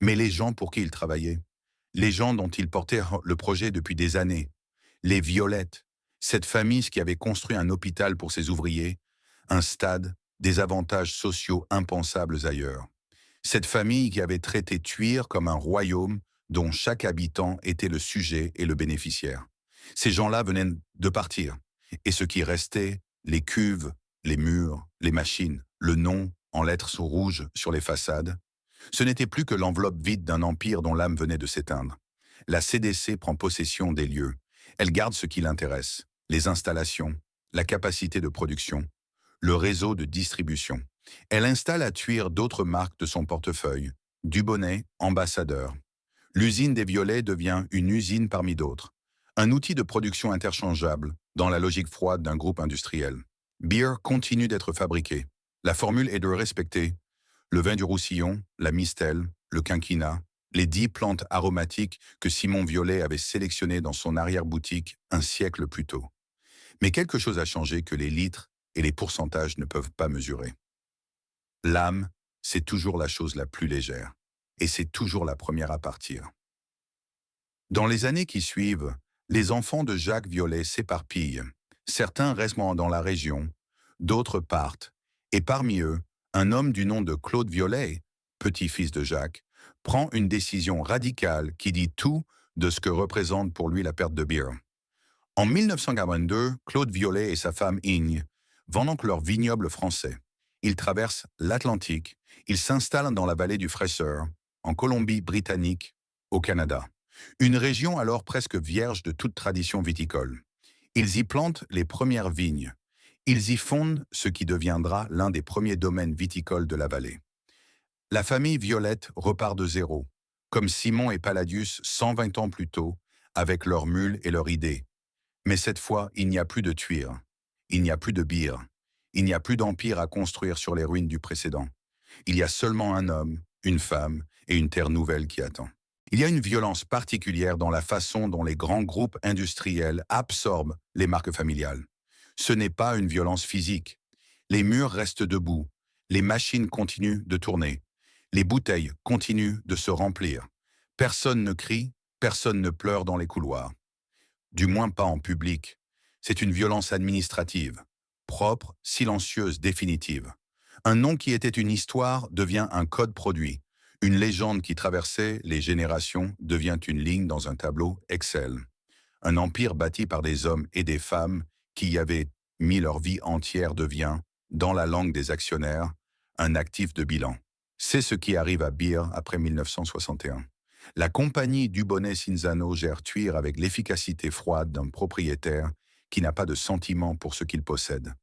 Speaker 1: Mais les gens pour qui il travaillait, les gens dont il portait le projet depuis des années, les Violettes, cette famille qui avait construit un hôpital pour ses ouvriers, un stade, des avantages sociaux impensables ailleurs. Cette famille qui avait traité Tuire comme un royaume dont chaque habitant était le sujet et le bénéficiaire. Ces gens-là venaient de partir. Et ce qui restait, les cuves, les murs, les machines, le nom en lettres rouges sur les façades, ce n'était plus que l'enveloppe vide d'un empire dont l'âme venait de s'éteindre. La CDC prend possession des lieux. Elle garde ce qui l'intéresse, les installations, la capacité de production, le réseau de distribution. Elle installe à Tuire d'autres marques de son portefeuille. Dubonnet, ambassadeur. L'usine des Violets devient une usine parmi d'autres. Un outil de production interchangeable dans la logique froide d'un groupe industriel. Beer continue d'être fabriqué. La formule est de respecter le vin du Roussillon, la Mistelle, le Quinquina, les 10 plantes aromatiques que Simon Violet avait sélectionnées dans son arrière-boutique un siècle plus tôt. Mais quelque chose a changé que les litres et les pourcentages ne peuvent pas mesurer. L'âme, c'est toujours la chose la plus légère, et c'est toujours la première à partir. Dans les années qui suivent, les enfants de Jacques Violet s'éparpillent. Certains restent dans la région, d'autres partent, et parmi eux, un homme du nom de Claude Violet, petit-fils de Jacques, prend une décision radicale qui dit tout de ce que représente pour lui la perte de Beer. En 1942, Claude Violet et sa femme Igne vendent donc leur vignoble français. Ils traversent l'Atlantique, ils s'installent dans la vallée du Fraser, en Colombie-Britannique, au Canada. Une région alors presque vierge de toute tradition viticole. Ils y plantent les premières vignes. Ils y fondent ce qui deviendra l'un des premiers domaines viticoles de la vallée. La famille Violette repart de zéro, comme Simon et Palladius 120 ans plus tôt, avec leurs mules et leurs idées. Mais cette fois, il n'y a plus de Tuire, il n'y a plus de Beer, il n'y a plus d'empire à construire sur les ruines du précédent. Il y a seulement un homme, une femme et une terre nouvelle qui attend. Il y a une violence particulière dans la façon dont les grands groupes industriels absorbent les marques familiales. Ce n'est pas une violence physique. Les murs restent debout, les machines continuent de tourner, les bouteilles continuent de se remplir. Personne ne crie, personne ne pleure dans les couloirs. Du moins pas en public. C'est une violence administrative, propre, silencieuse, définitive. Un nom qui était une histoire devient un code produit. Une légende qui traversait les générations devient une ligne dans un tableau Excel. Un empire bâti par des hommes et des femmes qui y avaient mis leur vie entière devient, dans la langue des actionnaires, un actif de bilan. C'est ce qui arrive à Beer après 1961. La compagnie Dubonnet-Cinzano gère Tuire avec l'efficacité froide d'un propriétaire qui n'a pas de sentiment pour ce qu'il possède.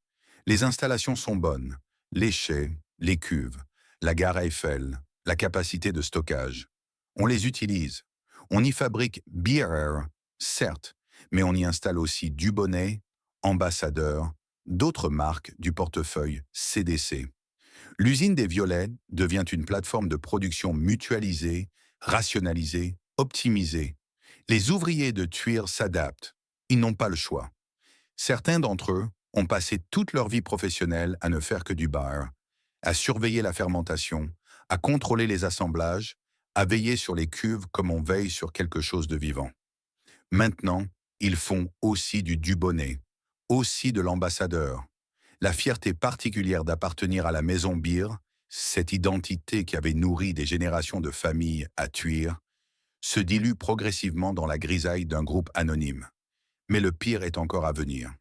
Speaker 1: Les installations sont bonnes, les chais, les cuves, la gare Eiffel, la capacité de stockage. On les utilise. On y fabrique Beer, certes, mais on y installe aussi Dubonnet, Ambassadeur, d'autres marques du portefeuille CDC. L'usine des Violets devient une plateforme de production mutualisée, rationalisée, optimisée. Les ouvriers de Tuire s'adaptent. Ils n'ont pas le choix. Certains d'entre eux ont passé toute leur vie professionnelle à ne faire que du bar, à surveiller la fermentation, à contrôler les assemblages, à veiller sur les cuves comme on veille sur quelque chose de vivant. Maintenant, ils font aussi du Dubonnet, aussi de l'ambassadeur. La fierté particulière d'appartenir à la maison Beer, cette identité qui avait nourri des générations de familles à Tuire, se dilue progressivement dans la grisaille d'un groupe anonyme. Mais le pire est encore à venir.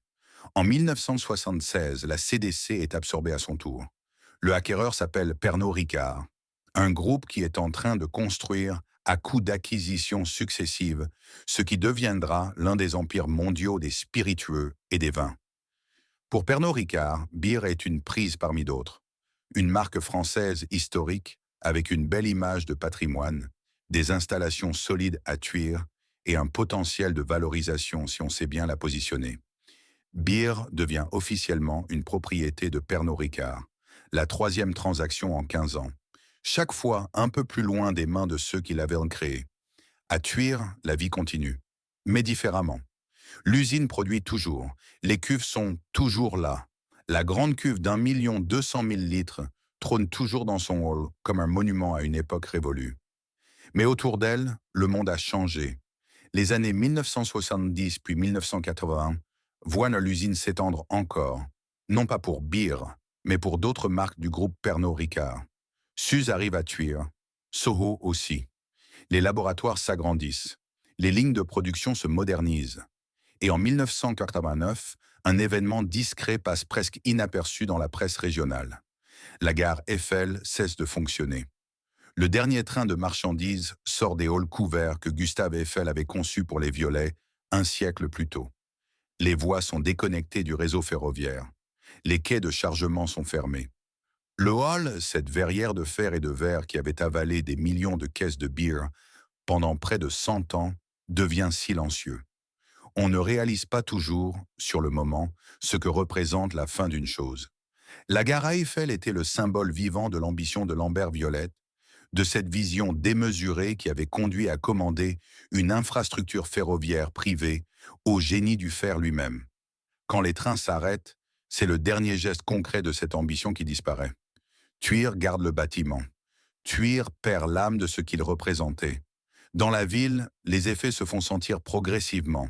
Speaker 1: En 1976, la CDC est absorbée à son tour. Le acquéreur s'appelle Pernod Ricard, un groupe qui est en train de construire, à coup d'acquisitions successives, ce qui deviendra l'un des empires mondiaux des spiritueux et des vins. Pour Pernod Ricard, Beer est une prise parmi d'autres. Une marque française historique avec une belle image de patrimoine, des installations solides à Tuire et un potentiel de valorisation si on sait bien la positionner. Beer devient officiellement une propriété de Pernod Ricard, la 3e transaction en 15 ans. Chaque fois un peu plus loin des mains de ceux qui l'avaient créé. À Tuire, la vie continue, mais différemment. L'usine produit toujours, les cuves sont toujours là. La grande cuve d'1 200 000 litres trône toujours dans son hall comme un monument à une époque révolue. Mais autour d'elle, le monde a changé. Les années 1970 puis 1980 voient l'usine s'étendre encore, non pas pour Beer, mais pour d'autres marques du groupe Pernod Ricard. Suze arrive à Thuir, Soho aussi. Les laboratoires s'agrandissent. Les lignes de production se modernisent. Et en 1989, un événement discret passe presque inaperçu dans la presse régionale. La gare Eiffel cesse de fonctionner. Le dernier train de marchandises sort des halls couverts que Gustave Eiffel avait conçus pour les Violets un siècle plus tôt. Les voies sont déconnectées du réseau ferroviaire. Les quais de chargement sont fermés. Le hall, cette verrière de fer et de verre qui avait avalé des millions de caisses de bière pendant près de 100 ans, devient silencieux. On ne réalise pas toujours, sur le moment, ce que représente la fin d'une chose. La gare à Eiffel était le symbole vivant de l'ambition de Lambert Violette, de cette vision démesurée qui avait conduit à commander une infrastructure ferroviaire privée au génie du fer lui-même. Quand les trains s'arrêtent, c'est le dernier geste concret de cette ambition qui disparaît. Thuir garde le bâtiment. Thuir perd l'âme de ce qu'il représentait. Dans la ville, les effets se font sentir progressivement.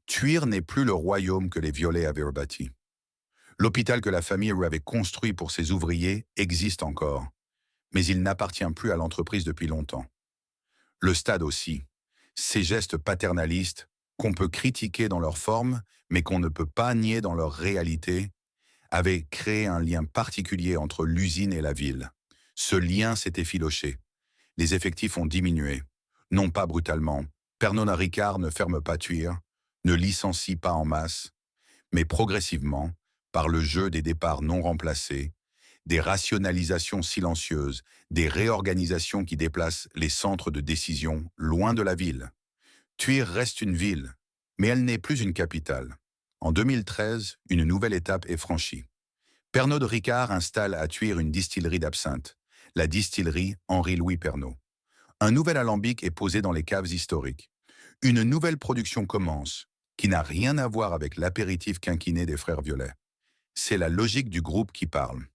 Speaker 1: Thuir n'est plus le royaume que les Violets avaient rebâti. L'hôpital que la famille avait construit pour ses ouvriers existe encore, mais il n'appartient plus à l'entreprise depuis longtemps. Le stade aussi. Ces gestes paternalistes, qu'on peut critiquer dans leur forme, mais qu'on ne peut pas nier dans leur réalité, avaient créé un lien particulier entre l'usine et la ville. Ce lien s'est effiloché. Les effectifs ont diminué. Non pas brutalement. Pernod Ricard ne ferme pas Thuir, ne licencie pas en masse, mais progressivement, par le jeu des départs non remplacés, des rationalisations silencieuses, des réorganisations qui déplacent les centres de décision loin de la ville. Thuir reste une ville, mais elle n'est plus une capitale. En 2013, une nouvelle étape est franchie. Pernod Ricard installe à Thuir une distillerie d'absinthe, la distillerie Henri-Louis Pernod. Un nouvel alambic est posé dans les caves historiques. Une nouvelle production commence, qui n'a rien à voir avec l'apéritif quinquiné des frères Violets. C'est la logique du groupe qui parle.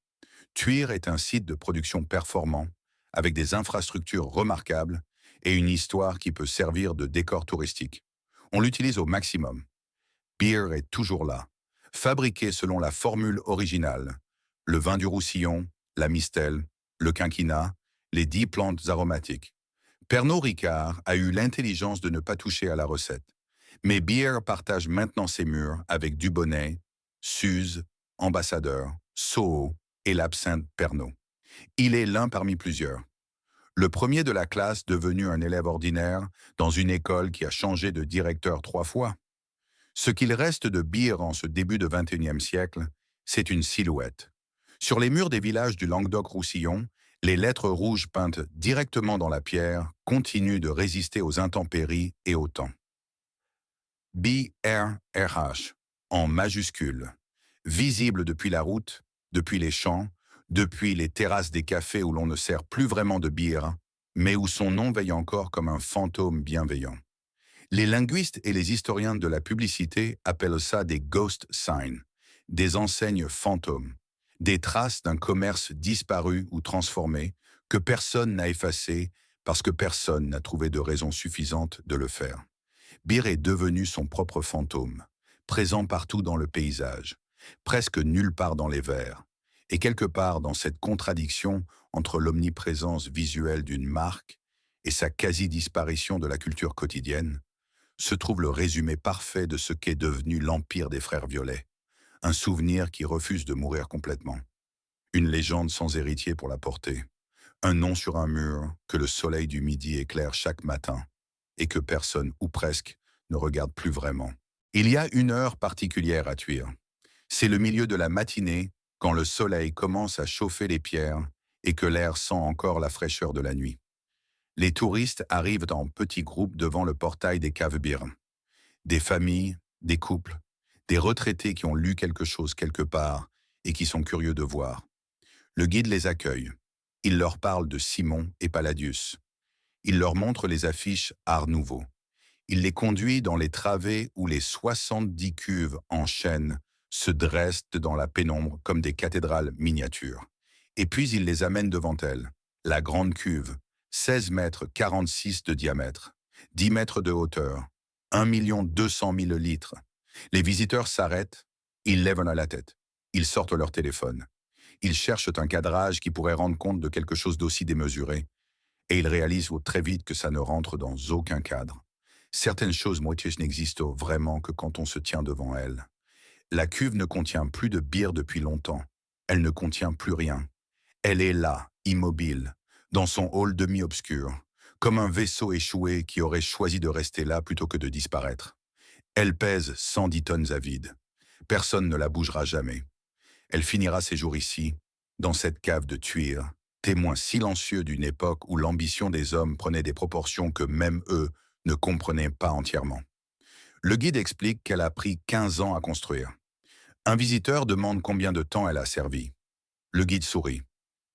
Speaker 1: Thuir est un site de production performant, avec des infrastructures remarquables et une histoire qui peut servir de décor touristique. On l'utilise au maximum. Beer est toujours là, fabriqué selon la formule originale. Le vin du Roussillon, la Mistelle, le quinquina, les 10 plantes aromatiques. Pernod Ricard a eu l'intelligence de ne pas toucher à la recette. Mais Beer partage maintenant ses murs avec Dubonnet, Suze, Ambassadeur, Soho et l'absinthe Pernod. Il est l'un parmi plusieurs. Le premier de la classe devenu un élève ordinaire dans une école qui a changé de directeur 3 fois. Ce qu'il reste de Beer en ce début de XXIe siècle, c'est une silhouette. Sur les murs des villages du Languedoc-Roussillon, les lettres rouges peintes directement dans la pierre continuent de résister aux intempéries et au temps. BRRH, en majuscule, visible depuis la route, depuis les champs, depuis les terrasses des cafés où l'on ne sert plus vraiment de bière, mais où son nom veille encore comme un fantôme bienveillant. Les linguistes et les historiens de la publicité appellent ça des ghost signs, des enseignes fantômes, des traces d'un commerce disparu ou transformé que personne n'a effacé parce que personne n'a trouvé de raison suffisante de le faire. Beer est devenu son propre fantôme, présent partout dans le paysage, presque nulle part dans les vers, et quelque part dans cette contradiction entre l'omniprésence visuelle d'une marque et sa quasi-disparition de la culture quotidienne, se trouve le résumé parfait de ce qu'est devenu l'Empire des Frères Violets, un souvenir qui refuse de mourir complètement. Une légende sans héritier pour la porter, un nom sur un mur que le soleil du midi éclaire chaque matin et que personne, ou presque, ne regarde plus vraiment. Il y a une heure particulière à Thuir. C'est le milieu de la matinée, quand le soleil commence à chauffer les pierres et que l'air sent encore la fraîcheur de la nuit. Les touristes arrivent en petits groupes devant le portail des caves bières. Des familles, des couples, des retraités qui ont lu quelque chose quelque part et qui sont curieux de voir. Le guide les accueille. Il leur parle de Simon et Palladius. Il leur montre les affiches Art Nouveau. Il les conduit dans les travées où les 70 cuves en chêne se dressent dans la pénombre comme des cathédrales miniatures. Et puis il les amène devant elle. La grande cuve, 16 mètres 46 de diamètre, 10 mètres de hauteur, 1 200 000 litres. Les visiteurs s'arrêtent, ils lèvent la tête, ils sortent leur téléphone. Ils cherchent un cadrage qui pourrait rendre compte de quelque chose d'aussi démesuré, et ils réalisent très vite que ça ne rentre dans aucun cadre. Certaines choses moitiés n'existent vraiment que quand on se tient devant elles. La cuve ne contient plus de bière depuis longtemps. Elle ne contient plus rien. Elle est là, immobile, dans son hall demi-obscur, comme un vaisseau échoué qui aurait choisi de rester là plutôt que de disparaître. Elle pèse 110 tonnes à vide. Personne ne la bougera jamais. Elle finira ses jours ici, dans cette cave de Tuire, témoin silencieux d'une époque où l'ambition des hommes prenait des proportions que même eux ne comprenaient pas entièrement. Le guide explique qu'elle a pris 15 ans à construire. Un visiteur demande combien de temps elle a servi. Le guide sourit.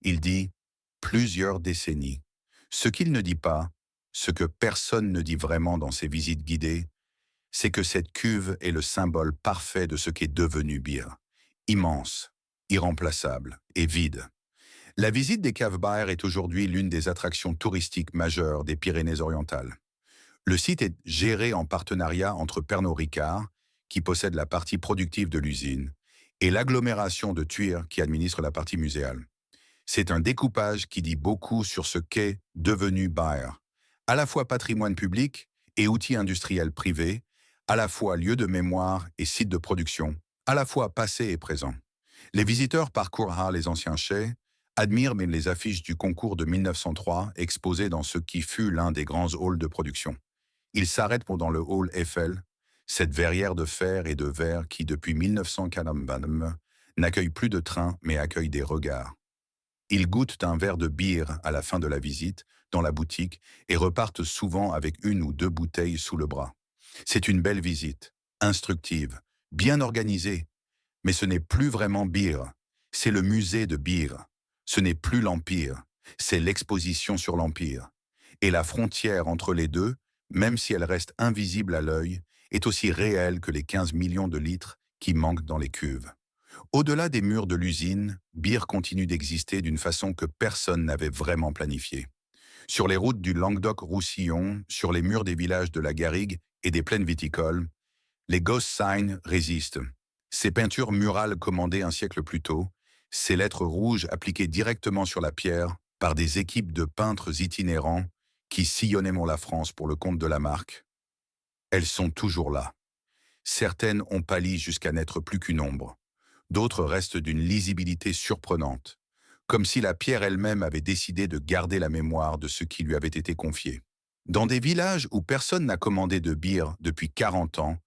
Speaker 1: Il dit « plusieurs décennies ». Ce qu'il ne dit pas, ce que personne ne dit vraiment dans ses visites guidées, c'est que cette cuve est le symbole parfait de ce qu'est devenu Bir. Immense, irremplaçable et vide. La visite des caves Bir est aujourd'hui l'une des attractions touristiques majeures des Pyrénées-Orientales. Le site est géré en partenariat entre Pernod Ricard, qui possède la partie productive de l'usine, et l'agglomération de Tuire, qui administre la partie muséale. C'est un découpage qui dit beaucoup sur ce qu'est devenu Bir, à la fois patrimoine public et outil industriel privé, à la fois lieu de mémoire et site de production, à la fois passé et présent. Les visiteurs parcourent les anciens chais, admirent les affiches du concours de 1903 exposées dans ce qui fut l'un des grands halls de production. Ils s'arrêtent dans le hall Eiffel, cette verrière de fer et de verre qui, depuis 1940, n'accueille plus de trains mais accueille des regards. Ils goûtent un verre de bière à la fin de la visite, dans la boutique, et repartent souvent avec 1 ou 2 bouteilles sous le bras. C'est une belle visite, instructive, bien organisée, mais ce n'est plus vraiment Bir, c'est le musée de Bir. Ce n'est plus l'Empire, c'est l'exposition sur l'Empire. Et la frontière entre les deux, même si elle reste invisible à l'œil, est aussi réelle que les 15 millions de litres qui manquent dans les cuves. Au-delà des murs de l'usine, Bir continue d'exister d'une façon que personne n'avait vraiment planifiée. Sur les routes du Languedoc-Roussillon, sur les murs des villages de la Garrigue et des plaines viticoles, les ghost signs résistent. Ces peintures murales commandées un siècle plus tôt, ces lettres rouges appliquées directement sur la pierre par des équipes de peintres itinérants qui sillonnaient la France pour le compte de la marque, elles sont toujours là. Certaines ont pâli jusqu'à n'être plus qu'une ombre. D'autres restent d'une lisibilité surprenante, comme si la pierre elle-même avait décidé de garder la mémoire de ce qui lui avait été confié. Dans des villages où personne n'a commandé de bière depuis 40 ans,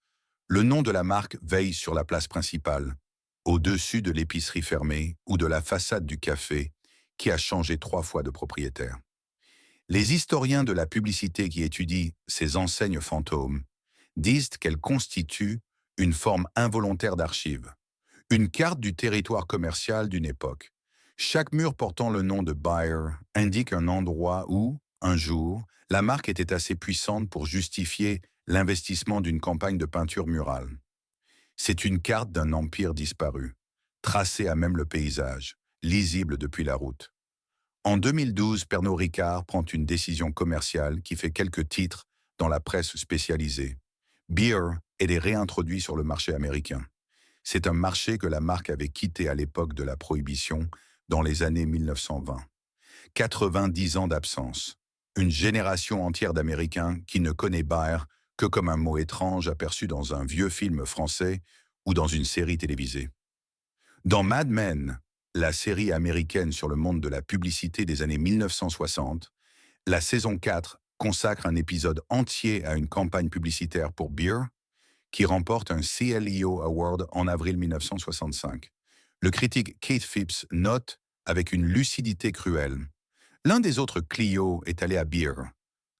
Speaker 1: le nom de la marque veille sur la place principale, au-dessus de l'épicerie fermée ou de la façade du café qui a changé 3 fois de propriétaire. Les historiens de la publicité qui étudient ces enseignes fantômes disent qu'elles constituent une forme involontaire d'archive, une carte du territoire commercial d'une époque. Chaque mur portant le nom de Bir indique un endroit où, un jour, la marque était assez puissante pour justifier l'investissement d'une campagne de peinture murale. C'est une carte d'un empire disparu, tracée à même le paysage, lisible depuis la route. En 2012, Pernod Ricard prend une décision commerciale qui fait quelques titres dans la presse spécialisée. Bir est réintroduit sur le marché américain. C'est un marché que la marque avait quitté à l'époque de la Prohibition, dans les années 1920. 90 ans d'absence. Une génération entière d'Américains qui ne connaît Bir que comme un mot étrange aperçu dans un vieux film français ou dans une série télévisée. Dans Mad Men, la série américaine sur le monde de la publicité des années 1960, la saison 4 consacre un épisode entier à une campagne publicitaire pour Bir, qui remporte un CLEO Award en avril 1965. Le critique Keith Phipps note avec une lucidité cruelle: l'un des autres Clio est allé à Bir,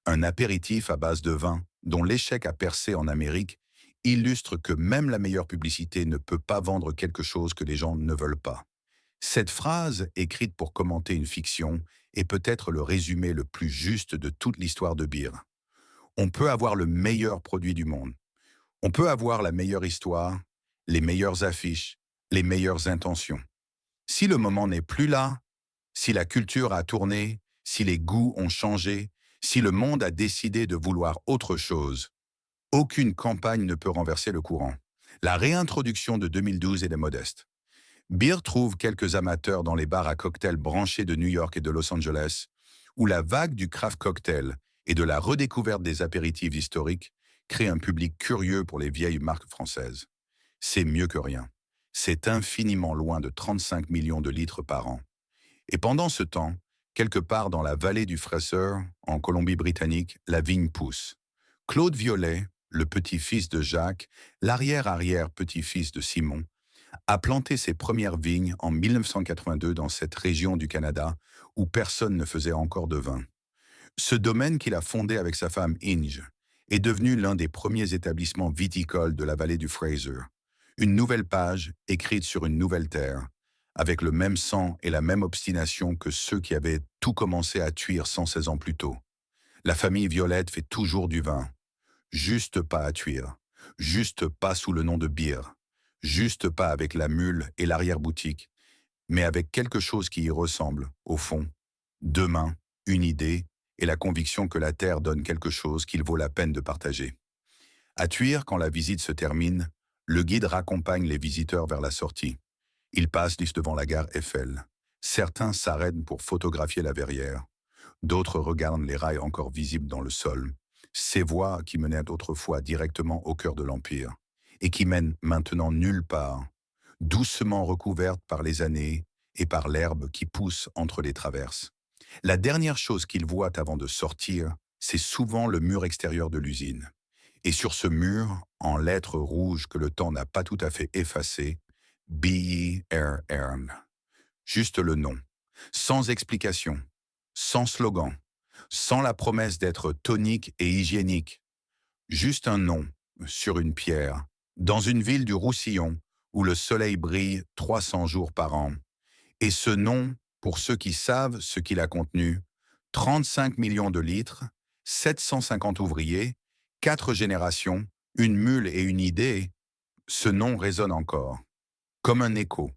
Speaker 1: un apéritif à base de vin dont l'échec a percé en Amérique illustre que même la meilleure publicité ne peut pas vendre quelque chose que les gens ne veulent pas. Cette phrase, écrite pour commenter une fiction, est peut-être le résumé le plus juste de toute l'histoire de Bir. On peut avoir le meilleur produit du monde. On peut avoir la meilleure histoire, les meilleures affiches, les meilleures intentions. Si le moment n'est plus là, Si la culture a tourné, si les goûts ont changé, si le monde a décidé de vouloir autre chose, aucune campagne ne peut renverser le courant. La réintroduction de 2012 est modeste. Beer trouve quelques amateurs dans les bars à cocktails branchés de New York et de Los Angeles, où la vague du craft cocktail et de la redécouverte des apéritifs historiques crée un public curieux pour les vieilles marques françaises. C'est mieux que rien. C'est infiniment loin de 35 millions de litres par an. Et pendant ce temps, quelque part dans la vallée du Fraser, en Colombie-Britannique, la vigne pousse. Claude Violet, le petit-fils de Jacques, l'arrière-arrière-petit-fils de Simon, a planté ses premières vignes en 1982 dans cette région du Canada où personne ne faisait encore de vin. Ce domaine qu'il a fondé avec sa femme Inge est devenu l'un des premiers établissements viticoles de la vallée du Fraser. Une nouvelle page écrite sur une nouvelle terre, avec le même sang et la même obstination que ceux qui avaient tout commencé à tuire 116 ans plus tôt. La famille Violette fait toujours du vin, juste pas à tuire, juste pas sous le nom de bière, juste pas avec la mule et l'arrière-boutique, mais avec quelque chose qui y ressemble, au fond. Deux mains, une idée et la conviction que la terre donne quelque chose qu'il vaut la peine de partager. À Thuir, quand la visite se termine, le guide raccompagne les visiteurs vers la sortie. Ils passent devant la gare Eiffel. Certains s'arrêtent pour photographier la verrière. D'autres regardent les rails encore visibles dans le sol. Ces voies qui menaient autrefois directement au cœur de l'Empire et qui mènent maintenant nulle part, doucement recouvertes par les années et par l'herbe qui pousse entre les traverses. La dernière chose qu'ils voient avant de sortir, c'est souvent le mur extérieur de l'usine. Et sur ce mur, en lettres rouges que le temps n'a pas tout à fait effacées, B.E.R.N. Juste le nom, sans explication, sans slogan, sans la promesse d'être tonique et hygiénique. Juste un nom, sur une pierre, dans une ville du Roussillon, où le soleil brille 300 jours par an. Et ce nom, pour ceux qui savent ce qu'il a contenu, 35 millions de litres, 750 ouvriers, 4 générations, une mule et une idée, ce nom résonne encore, comme un écho,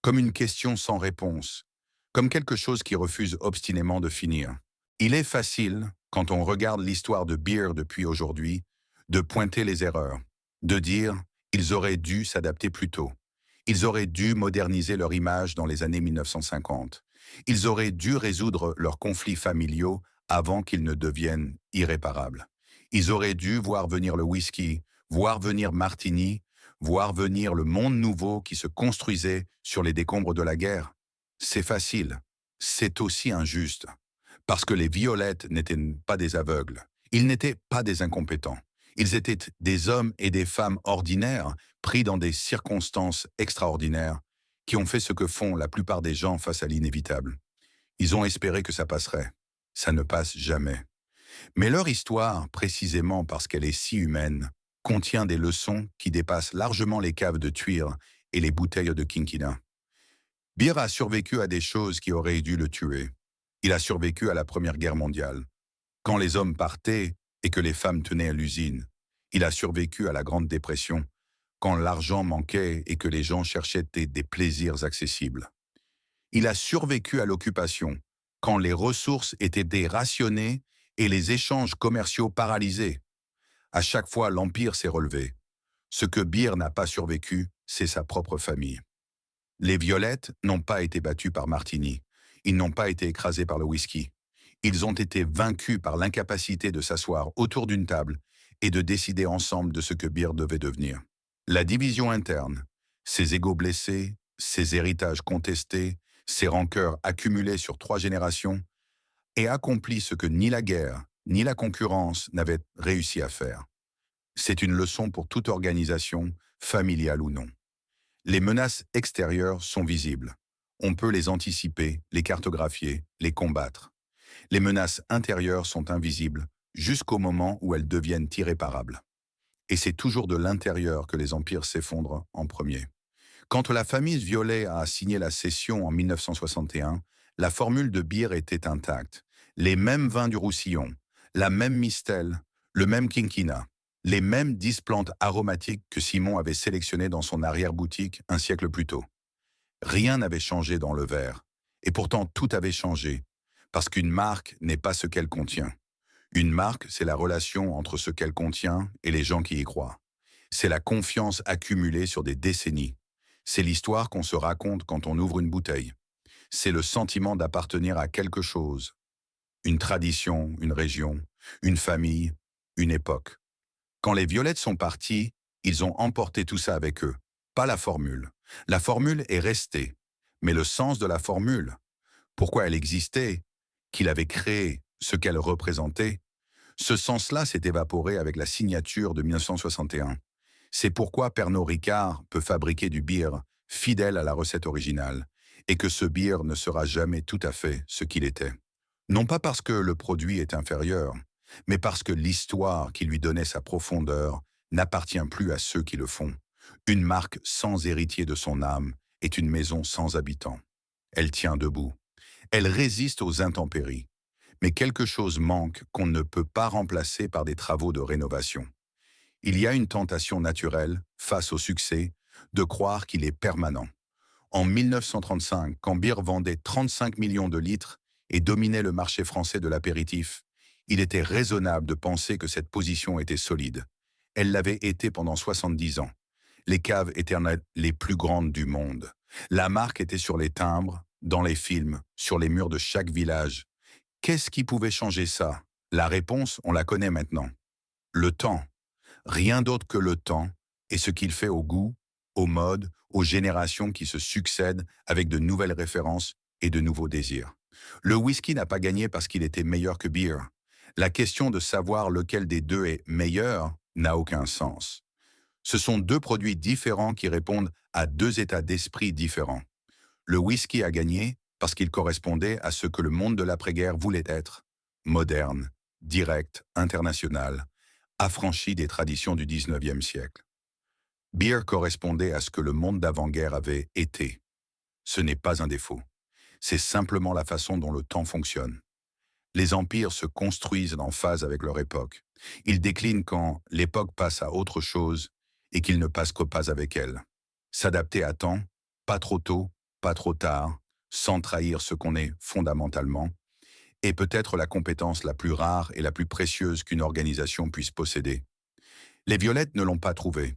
Speaker 1: comme une question sans réponse, comme quelque chose qui refuse obstinément de finir. Il est facile, quand on regarde l'histoire de Beer depuis aujourd'hui, de pointer les erreurs, de dire « ils auraient dû s'adapter plus tôt ». Ils auraient dû moderniser leur image dans les années 1950. Ils auraient dû résoudre leurs conflits familiaux avant qu'ils ne deviennent irréparables. Ils auraient dû voir venir le whisky, voir venir Martini, voir venir le monde nouveau qui se construisait sur les décombres de la guerre. C'est facile. C'est aussi injuste. Parce que les Violettes n'étaient pas des aveugles. Ils n'étaient pas des incompétents. Ils étaient des hommes et des femmes ordinaires, pris dans des circonstances extraordinaires, qui ont fait ce que font la plupart des gens face à l'inévitable. Ils ont espéré que ça passerait. Ça ne passe jamais. Mais leur histoire, précisément parce qu'elle est si humaine, contient des leçons qui dépassent largement les caves de Thuir et les bouteilles de Quinquina. Beer a survécu à des choses qui auraient dû le tuer. Il a survécu à la Première Guerre mondiale. Quand les hommes partaient et que les femmes tenaient à l'usine, il a survécu à la Grande Dépression, quand l'argent manquait et que les gens cherchaient des plaisirs accessibles. Il a survécu à l'occupation, quand les ressources étaient dérationnées et les échanges commerciaux paralysés. À chaque fois, l'Empire s'est relevé. Ce que Beer n'a pas survécu, c'est sa propre famille. Les Violettes n'ont pas été battus par Martini. Ils n'ont pas été écrasés par le whisky. Ils ont été vaincus par l'incapacité de s'asseoir autour d'une table et de décider ensemble de ce que Beer devait devenir. La division interne, ses égos blessés, ses héritages contestés, ses rancœurs accumulées sur 3 générations, et accompli ce que ni la guerre, ni la concurrence n'avaient réussi à faire. C'est une leçon pour toute organisation, familiale ou non. Les menaces extérieures sont visibles. On peut les anticiper, les cartographier, les combattre. Les menaces intérieures sont invisibles jusqu'au moment où elles deviennent irréparables. Et c'est toujours de l'intérieur que les empires s'effondrent en premier. Quand la famille Violet a signé la cession en 1961, la formule de Beer était intacte. Les mêmes vins du Roussillon, la même Mistel, le même Quinquina, les mêmes 10 plantes aromatiques que Simon avait sélectionnées dans son arrière-boutique un siècle plus tôt. Rien n'avait changé dans le verre, Et pourtant, tout avait changé, parce qu'une marque n'est pas ce qu'elle contient. Une marque, c'est la relation entre ce qu'elle contient et les gens qui y croient. C'est la confiance accumulée sur des décennies. C'est l'histoire qu'on se raconte quand on ouvre une bouteille. C'est le sentiment d'appartenir à quelque chose. Une tradition, une région, une famille, une époque. Quand les Violettes sont partis, ils ont emporté tout ça avec eux. Pas la formule. La formule est restée. Mais le sens de la formule, pourquoi elle existait, qu'il avait créé, ce qu'elle représentait, ce sens-là s'est évaporé avec la signature de 1961. C'est pourquoi Pernod Ricard peut fabriquer du beer fidèle à la recette originale, et que ce beer ne sera jamais tout à fait ce qu'il était. Non pas parce que le produit est inférieur, mais parce que l'histoire qui lui donnait sa profondeur n'appartient plus à ceux qui le font. Une marque sans héritier de son âme est une maison sans habitants. Elle tient debout. Elle résiste aux intempéries. Mais quelque chose manque qu'on ne peut pas remplacer par des travaux de rénovation. Il y a une tentation naturelle, face au succès, de croire qu'il est permanent. En 1935, quand Beer vendait 35 millions de litres et dominait le marché français de l'apéritif, il était raisonnable de penser que cette position était solide. Elle l'avait été pendant 70 ans. Les caves étaient les plus grandes du monde. La marque était sur les timbres, dans les films, sur les murs de chaque village. Qu'est-ce qui pouvait changer ça? La réponse, on la connaît maintenant. Le temps. Rien d'autre que le temps et ce qu'il fait au goût, aux modes, aux générations qui se succèdent avec de nouvelles références et de nouveaux désirs. Le whisky n'a pas gagné parce qu'il était meilleur que beer. La question de savoir lequel des deux est meilleur n'a aucun sens. Ce sont deux produits différents qui répondent à deux états d'esprit différents. Le whisky a gagné parce qu'il correspondait à ce que le monde de l'après-guerre voulait être. Moderne, direct, international, affranchi des traditions du 19e siècle. Beer correspondait à ce que le monde d'avant-guerre avait été. Ce n'est pas un défaut. C'est simplement la façon dont le temps fonctionne. Les empires se construisent en phase avec leur époque. Ils déclinent quand l'époque passe à autre chose et qu'ils ne passent que pas avec elle. S'adapter à temps, pas trop tôt, pas trop tard, sans trahir ce qu'on est fondamentalement, est peut-être la compétence la plus rare et la plus précieuse qu'une organisation puisse posséder. Les Violettes ne l'ont pas trouvé,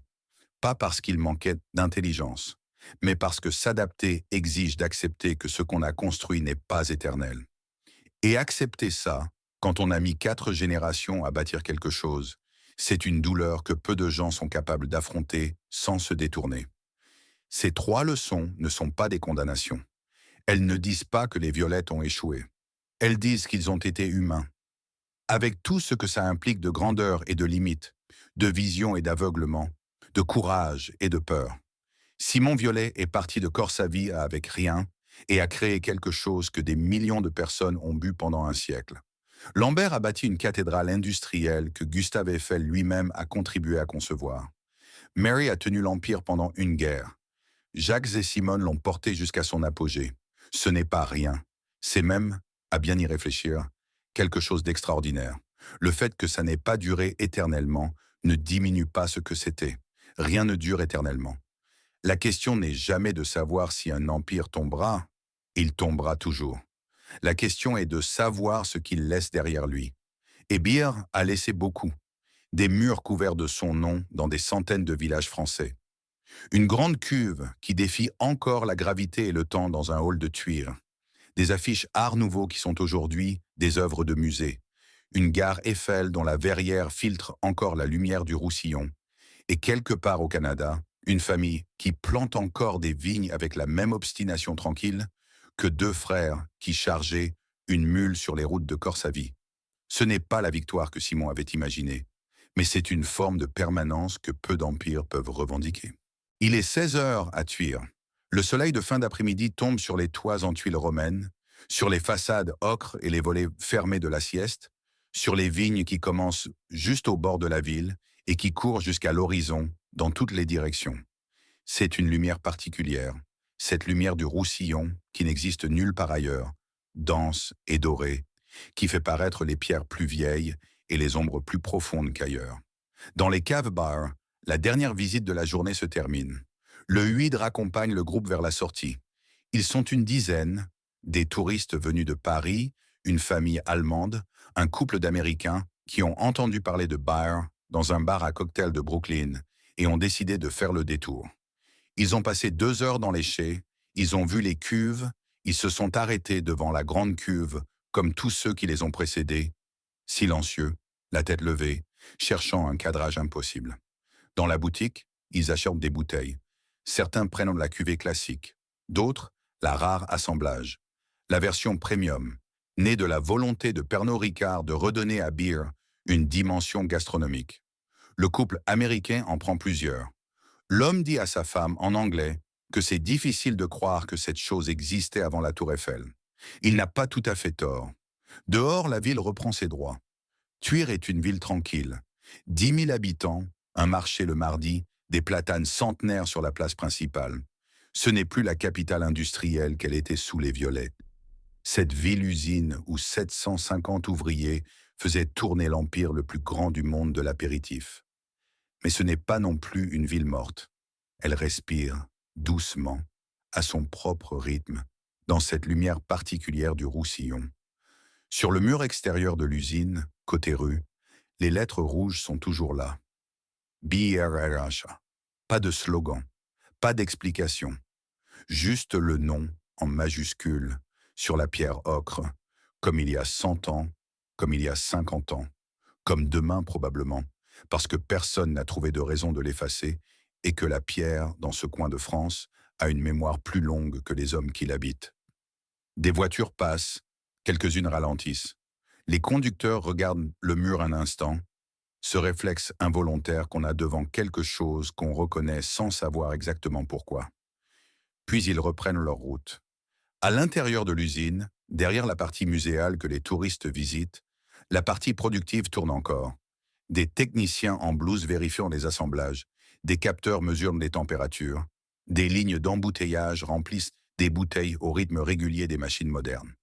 Speaker 1: pas parce qu'il manquait d'intelligence, mais parce que s'adapter exige d'accepter que ce qu'on a construit n'est pas éternel. Et accepter ça, quand on a mis 4 générations à bâtir quelque chose, c'est une douleur que peu de gens sont capables d'affronter sans se détourner. Ces 3 leçons ne sont pas des condamnations. Elles ne disent pas que les Violettes ont échoué. Elles disent qu'ils ont été humains. Avec tout ce que ça implique de grandeur et de limites, de vision et d'aveuglement, de courage et de peur. Simon Violet est parti de Corsavie avec rien et a créé quelque chose que des millions de personnes ont bu pendant un siècle. Lambert a bâti une cathédrale industrielle que Gustave Eiffel lui-même a contribué à concevoir. Mary a tenu l'Empire pendant une guerre. Jacques et Simone l'ont porté jusqu'à son apogée. Ce n'est pas rien. C'est même, à bien y réfléchir, quelque chose d'extraordinaire. Le fait que ça n'ait pas duré éternellement ne diminue pas ce que c'était. Rien ne dure éternellement. La question n'est jamais de savoir si un empire tombera, il tombera toujours. La question est de savoir ce qu'il laisse derrière lui. Et Beer a laissé beaucoup. Des murs couverts de son nom dans des centaines de villages français. Une grande cuve qui défie encore la gravité et le temps dans un hall de Tuire. Des affiches Art Nouveau qui sont aujourd'hui des œuvres de musée. Une gare Eiffel dont la verrière filtre encore la lumière du Roussillon. Et quelque part au Canada, une famille qui plante encore des vignes avec la même obstination tranquille que 2 frères qui chargeaient une mule sur les routes de Corsavie. Ce n'est pas la victoire que Simon avait imaginée, mais c'est une forme de permanence que peu d'empires peuvent revendiquer. Il est 16 heures à Tuire. Le soleil de fin d'après-midi tombe sur les toits en tuiles romaines, sur les façades ocre et les volets fermés de la sieste, sur les vignes qui commencent juste au bord de la ville et qui courent jusqu'à l'horizon dans toutes les directions. C'est une lumière particulière, cette lumière du Roussillon qui n'existe nulle part ailleurs, dense et dorée, qui fait paraître les pierres plus vieilles et les ombres plus profondes qu'ailleurs. Dans les caves-bars, la dernière visite de la journée se termine. Le huîdre accompagne le groupe vers la sortie. Ils sont une dizaine, Des touristes venus de Paris, une famille allemande, un couple d'Américains qui ont entendu parler de Beer dans un bar à cocktail de Brooklyn et ont décidé de faire le détour. Ils ont passé 2 heures dans les chais, ils ont vu les cuves, ils se sont arrêtés devant la grande cuve, comme tous ceux qui les ont précédés, silencieux, la tête levée, cherchant un cadrage impossible. Dans la boutique, ils achètent des bouteilles. Certains prennent la cuvée classique, d'autres, la rare assemblage. La version premium, née de la volonté de Pernod Ricard de redonner à Beer une dimension gastronomique. Le couple américain en prend plusieurs. L'homme dit à sa femme, en anglais, que c'est difficile de croire que cette chose existait avant la Tour Eiffel. Il n'a pas tout à fait tort. Dehors, la ville reprend ses droits. Thuir est une ville tranquille. 10 000 habitants, un marché le mardi, des platanes centenaires sur la place principale. Ce n'est plus la capitale industrielle qu'elle était sous les violets. Cette ville-usine où 750 ouvriers faisaient tourner l'empire le plus grand du monde de l'apéritif. Mais ce n'est pas non plus une ville morte. Elle respire, doucement, à son propre rythme, dans cette lumière particulière du Roussillon. Sur le mur extérieur de l'usine, côté rue, les lettres rouges sont toujours là. BRRH. Pas de slogan, pas d'explication. Juste le nom, en majuscule, sur la pierre ocre, comme il y a 100 ans, comme il y a 50 ans, comme demain probablement, parce que personne n'a trouvé de raison de l'effacer et que la pierre, dans ce coin de France, a une mémoire plus longue que les hommes qui l'habitent. Des voitures passent, quelques-unes ralentissent. Les conducteurs regardent le mur un instant, ce réflexe involontaire qu'on a devant quelque chose qu'on reconnaît sans savoir exactement pourquoi. Puis ils reprennent leur route. À l'intérieur de l'usine, derrière la partie muséale que les touristes visitent, la partie productive tourne encore. Des techniciens en blouse vérifiant les assemblages, des capteurs mesurent les températures, des lignes d'embouteillage remplissent des bouteilles au rythme régulier des machines modernes.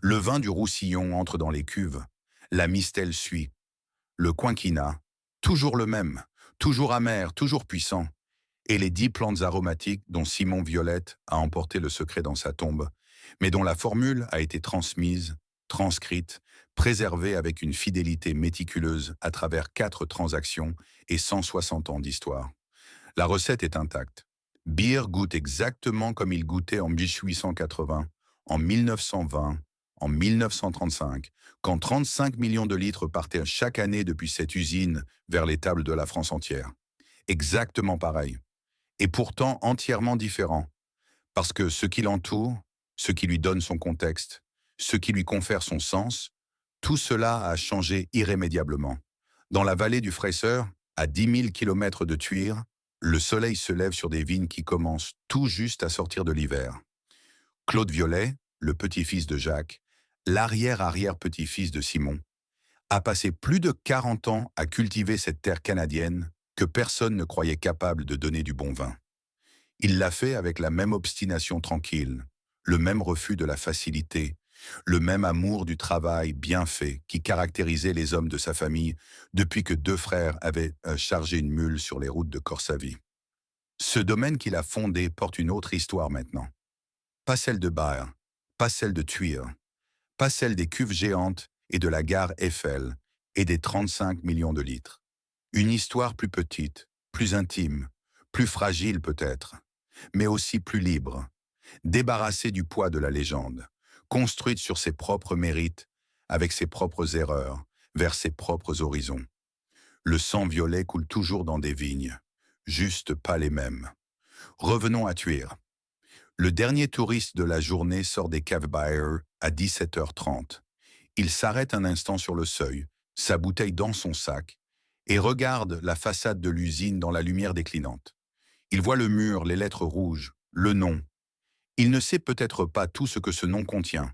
Speaker 1: Le vin du Roussillon entre dans les cuves, la mistelle suit. Le quinquina, toujours le même, toujours amer, toujours puissant, et les 10 plantes aromatiques dont Simon Violette a emporté le secret dans sa tombe, mais dont la formule a été transmise, transcrite, préservée avec une fidélité méticuleuse à travers 4 transactions et 160 ans d'histoire. La recette est intacte. Beer goûte exactement comme il goûtait en 1880, en 1920, en 1935, quand 35 millions de litres partaient chaque année depuis cette usine vers les tables de la France entière. Exactement pareil. Et pourtant entièrement différent, parce que ce qui l'entoure, ce qui lui donne son contexte, ce qui lui confère son sens, tout cela a changé irrémédiablement. Dans la vallée du Fraisseur, à 10 000 kilomètres de Thuir, le soleil se lève sur des vignes qui commencent tout juste à sortir de l'hiver. Claude Violet, le petit-fils de Jacques, l'arrière-arrière-petit-fils de Simon, a passé plus de 40 ans à cultiver cette terre canadienne que personne ne croyait capable de donner du bon vin. Il l'a fait avec la même obstination tranquille, le même refus de la facilité, le même amour du travail bien fait qui caractérisait les hommes de sa famille depuis que 2 frères avaient chargé une mule sur les routes de Corsavie. Ce domaine qu'il a fondé porte une autre histoire maintenant. Pas celle de Beer, pas celle de Thuir, pas celle des cuves géantes et de la gare Eiffel et des 35 millions de litres. Une histoire plus petite, plus intime, plus fragile peut-être, mais aussi plus libre, débarrassée du poids de la légende, construite sur ses propres mérites, avec ses propres erreurs, vers ses propres horizons. Le sang violet coule toujours dans des vignes, juste pas les mêmes. Revenons à Thuir. Le dernier touriste de la journée sort des caves Beer à 17h30. Il s'arrête un instant sur le seuil, sa bouteille dans son sac, et regarde la façade de l'usine dans la lumière déclinante. Il voit le mur, les lettres rouges, le nom. Il ne sait peut-être pas tout ce que ce nom contient.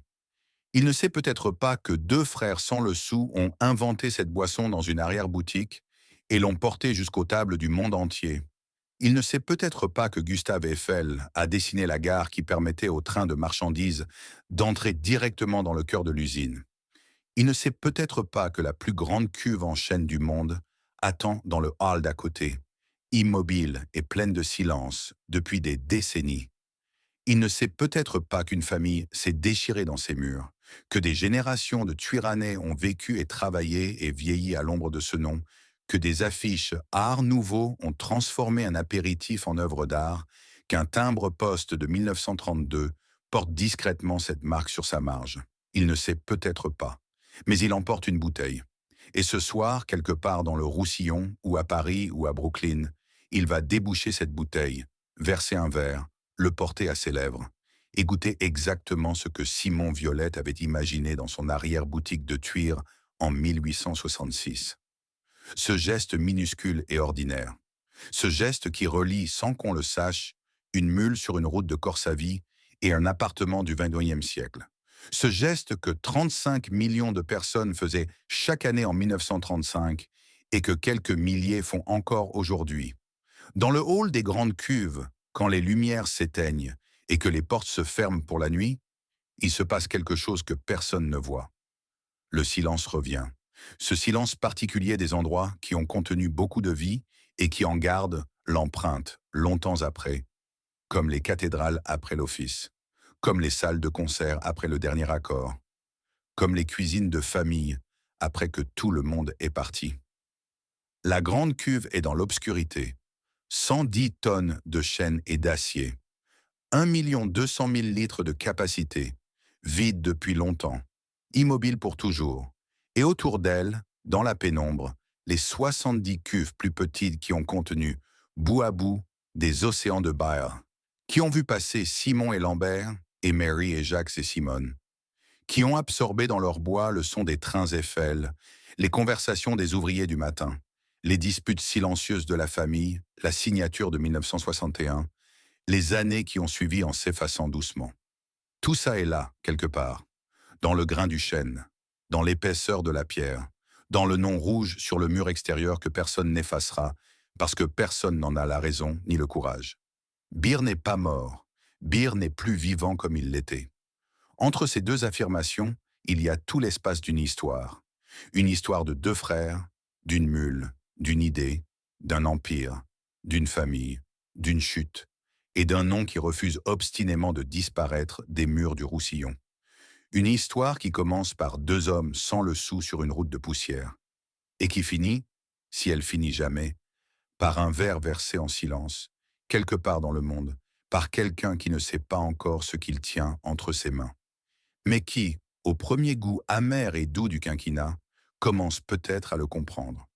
Speaker 1: Il ne sait peut-être pas que 2 frères sans le sou ont inventé cette boisson dans une arrière-boutique et l'ont portée jusqu'aux tables du monde entier. Il ne sait peut-être pas que Gustave Eiffel a dessiné la gare qui permettait aux trains de marchandises d'entrer directement dans le cœur de l'usine. Il ne sait peut-être pas que la plus grande cuve en chêne du monde attend dans le hall d'à côté, immobile et pleine de silence depuis des décennies. Il ne sait peut-être pas qu'une famille s'est déchirée dans ses murs, que des générations de Tuiranais ont vécu et travaillé et vieilli à l'ombre de ce nom, que des affiches Art Nouveau ont transformé un apéritif en œuvre d'art, qu'un timbre-poste de 1932 porte discrètement cette marque sur sa marge. Il ne sait peut-être pas, mais il emporte une bouteille. Et ce soir, quelque part dans le Roussillon, ou à Paris, ou à Brooklyn, il va déboucher cette bouteille, verser un verre, le porter à ses lèvres, et goûter exactement ce que Simon Violette avait imaginé dans son arrière-boutique de Tuire en 1866. Ce geste minuscule et ordinaire, ce geste qui relie, sans qu'on le sache, une mule sur une route de Corsavie et un appartement du XXIe siècle. Ce geste que 35 millions de personnes faisaient chaque année en 1935 et que quelques milliers font encore aujourd'hui. Dans le hall des grandes cuves, quand les lumières s'éteignent et que les portes se ferment pour la nuit, il se passe quelque chose que personne ne voit. Le silence revient. Ce silence particulier des endroits qui ont contenu beaucoup de vie et qui en gardent l'empreinte longtemps après, comme les cathédrales après l'office, comme les salles de concert après le dernier accord, comme les cuisines de famille après que tout le monde est parti. La grande cuve est dans l'obscurité. 110 tonnes de chêne et d'acier. 1 200 000 litres de capacité, vide depuis longtemps, immobile pour toujours. Et autour d'elle, dans la pénombre, les 70 cuves plus petites qui ont contenu, bout à bout, des océans de bière, qui ont vu passer Simon et Lambert, et Mary et Jacques et Simone, qui ont absorbé dans leur bois le son des trains Eiffel, les conversations des ouvriers du matin, les disputes silencieuses de la famille, la signature de 1961, les années qui ont suivi en s'effaçant doucement. Tout ça est là, quelque part, dans le grain du chêne, dans l'épaisseur de la pierre, dans le nom rouge sur le mur extérieur que personne n'effacera, parce que personne n'en a la raison ni le courage. Beer n'est pas mort, Beer n'est plus vivant comme il l'était. Entre ces deux affirmations, il y a tout l'espace d'une histoire. Une histoire de deux frères, d'une mule, d'une idée, d'un empire, d'une famille, d'une chute, et d'un nom qui refuse obstinément de disparaître des murs du Roussillon. Une histoire qui commence par deux hommes sans le sou sur une route de poussière, et qui finit, si elle finit jamais, par un verre versé en silence, quelque part dans le monde, par quelqu'un qui ne sait pas encore ce qu'il tient entre ses mains, mais qui, au premier goût amer et doux du quinquennat, commence peut-être à le comprendre.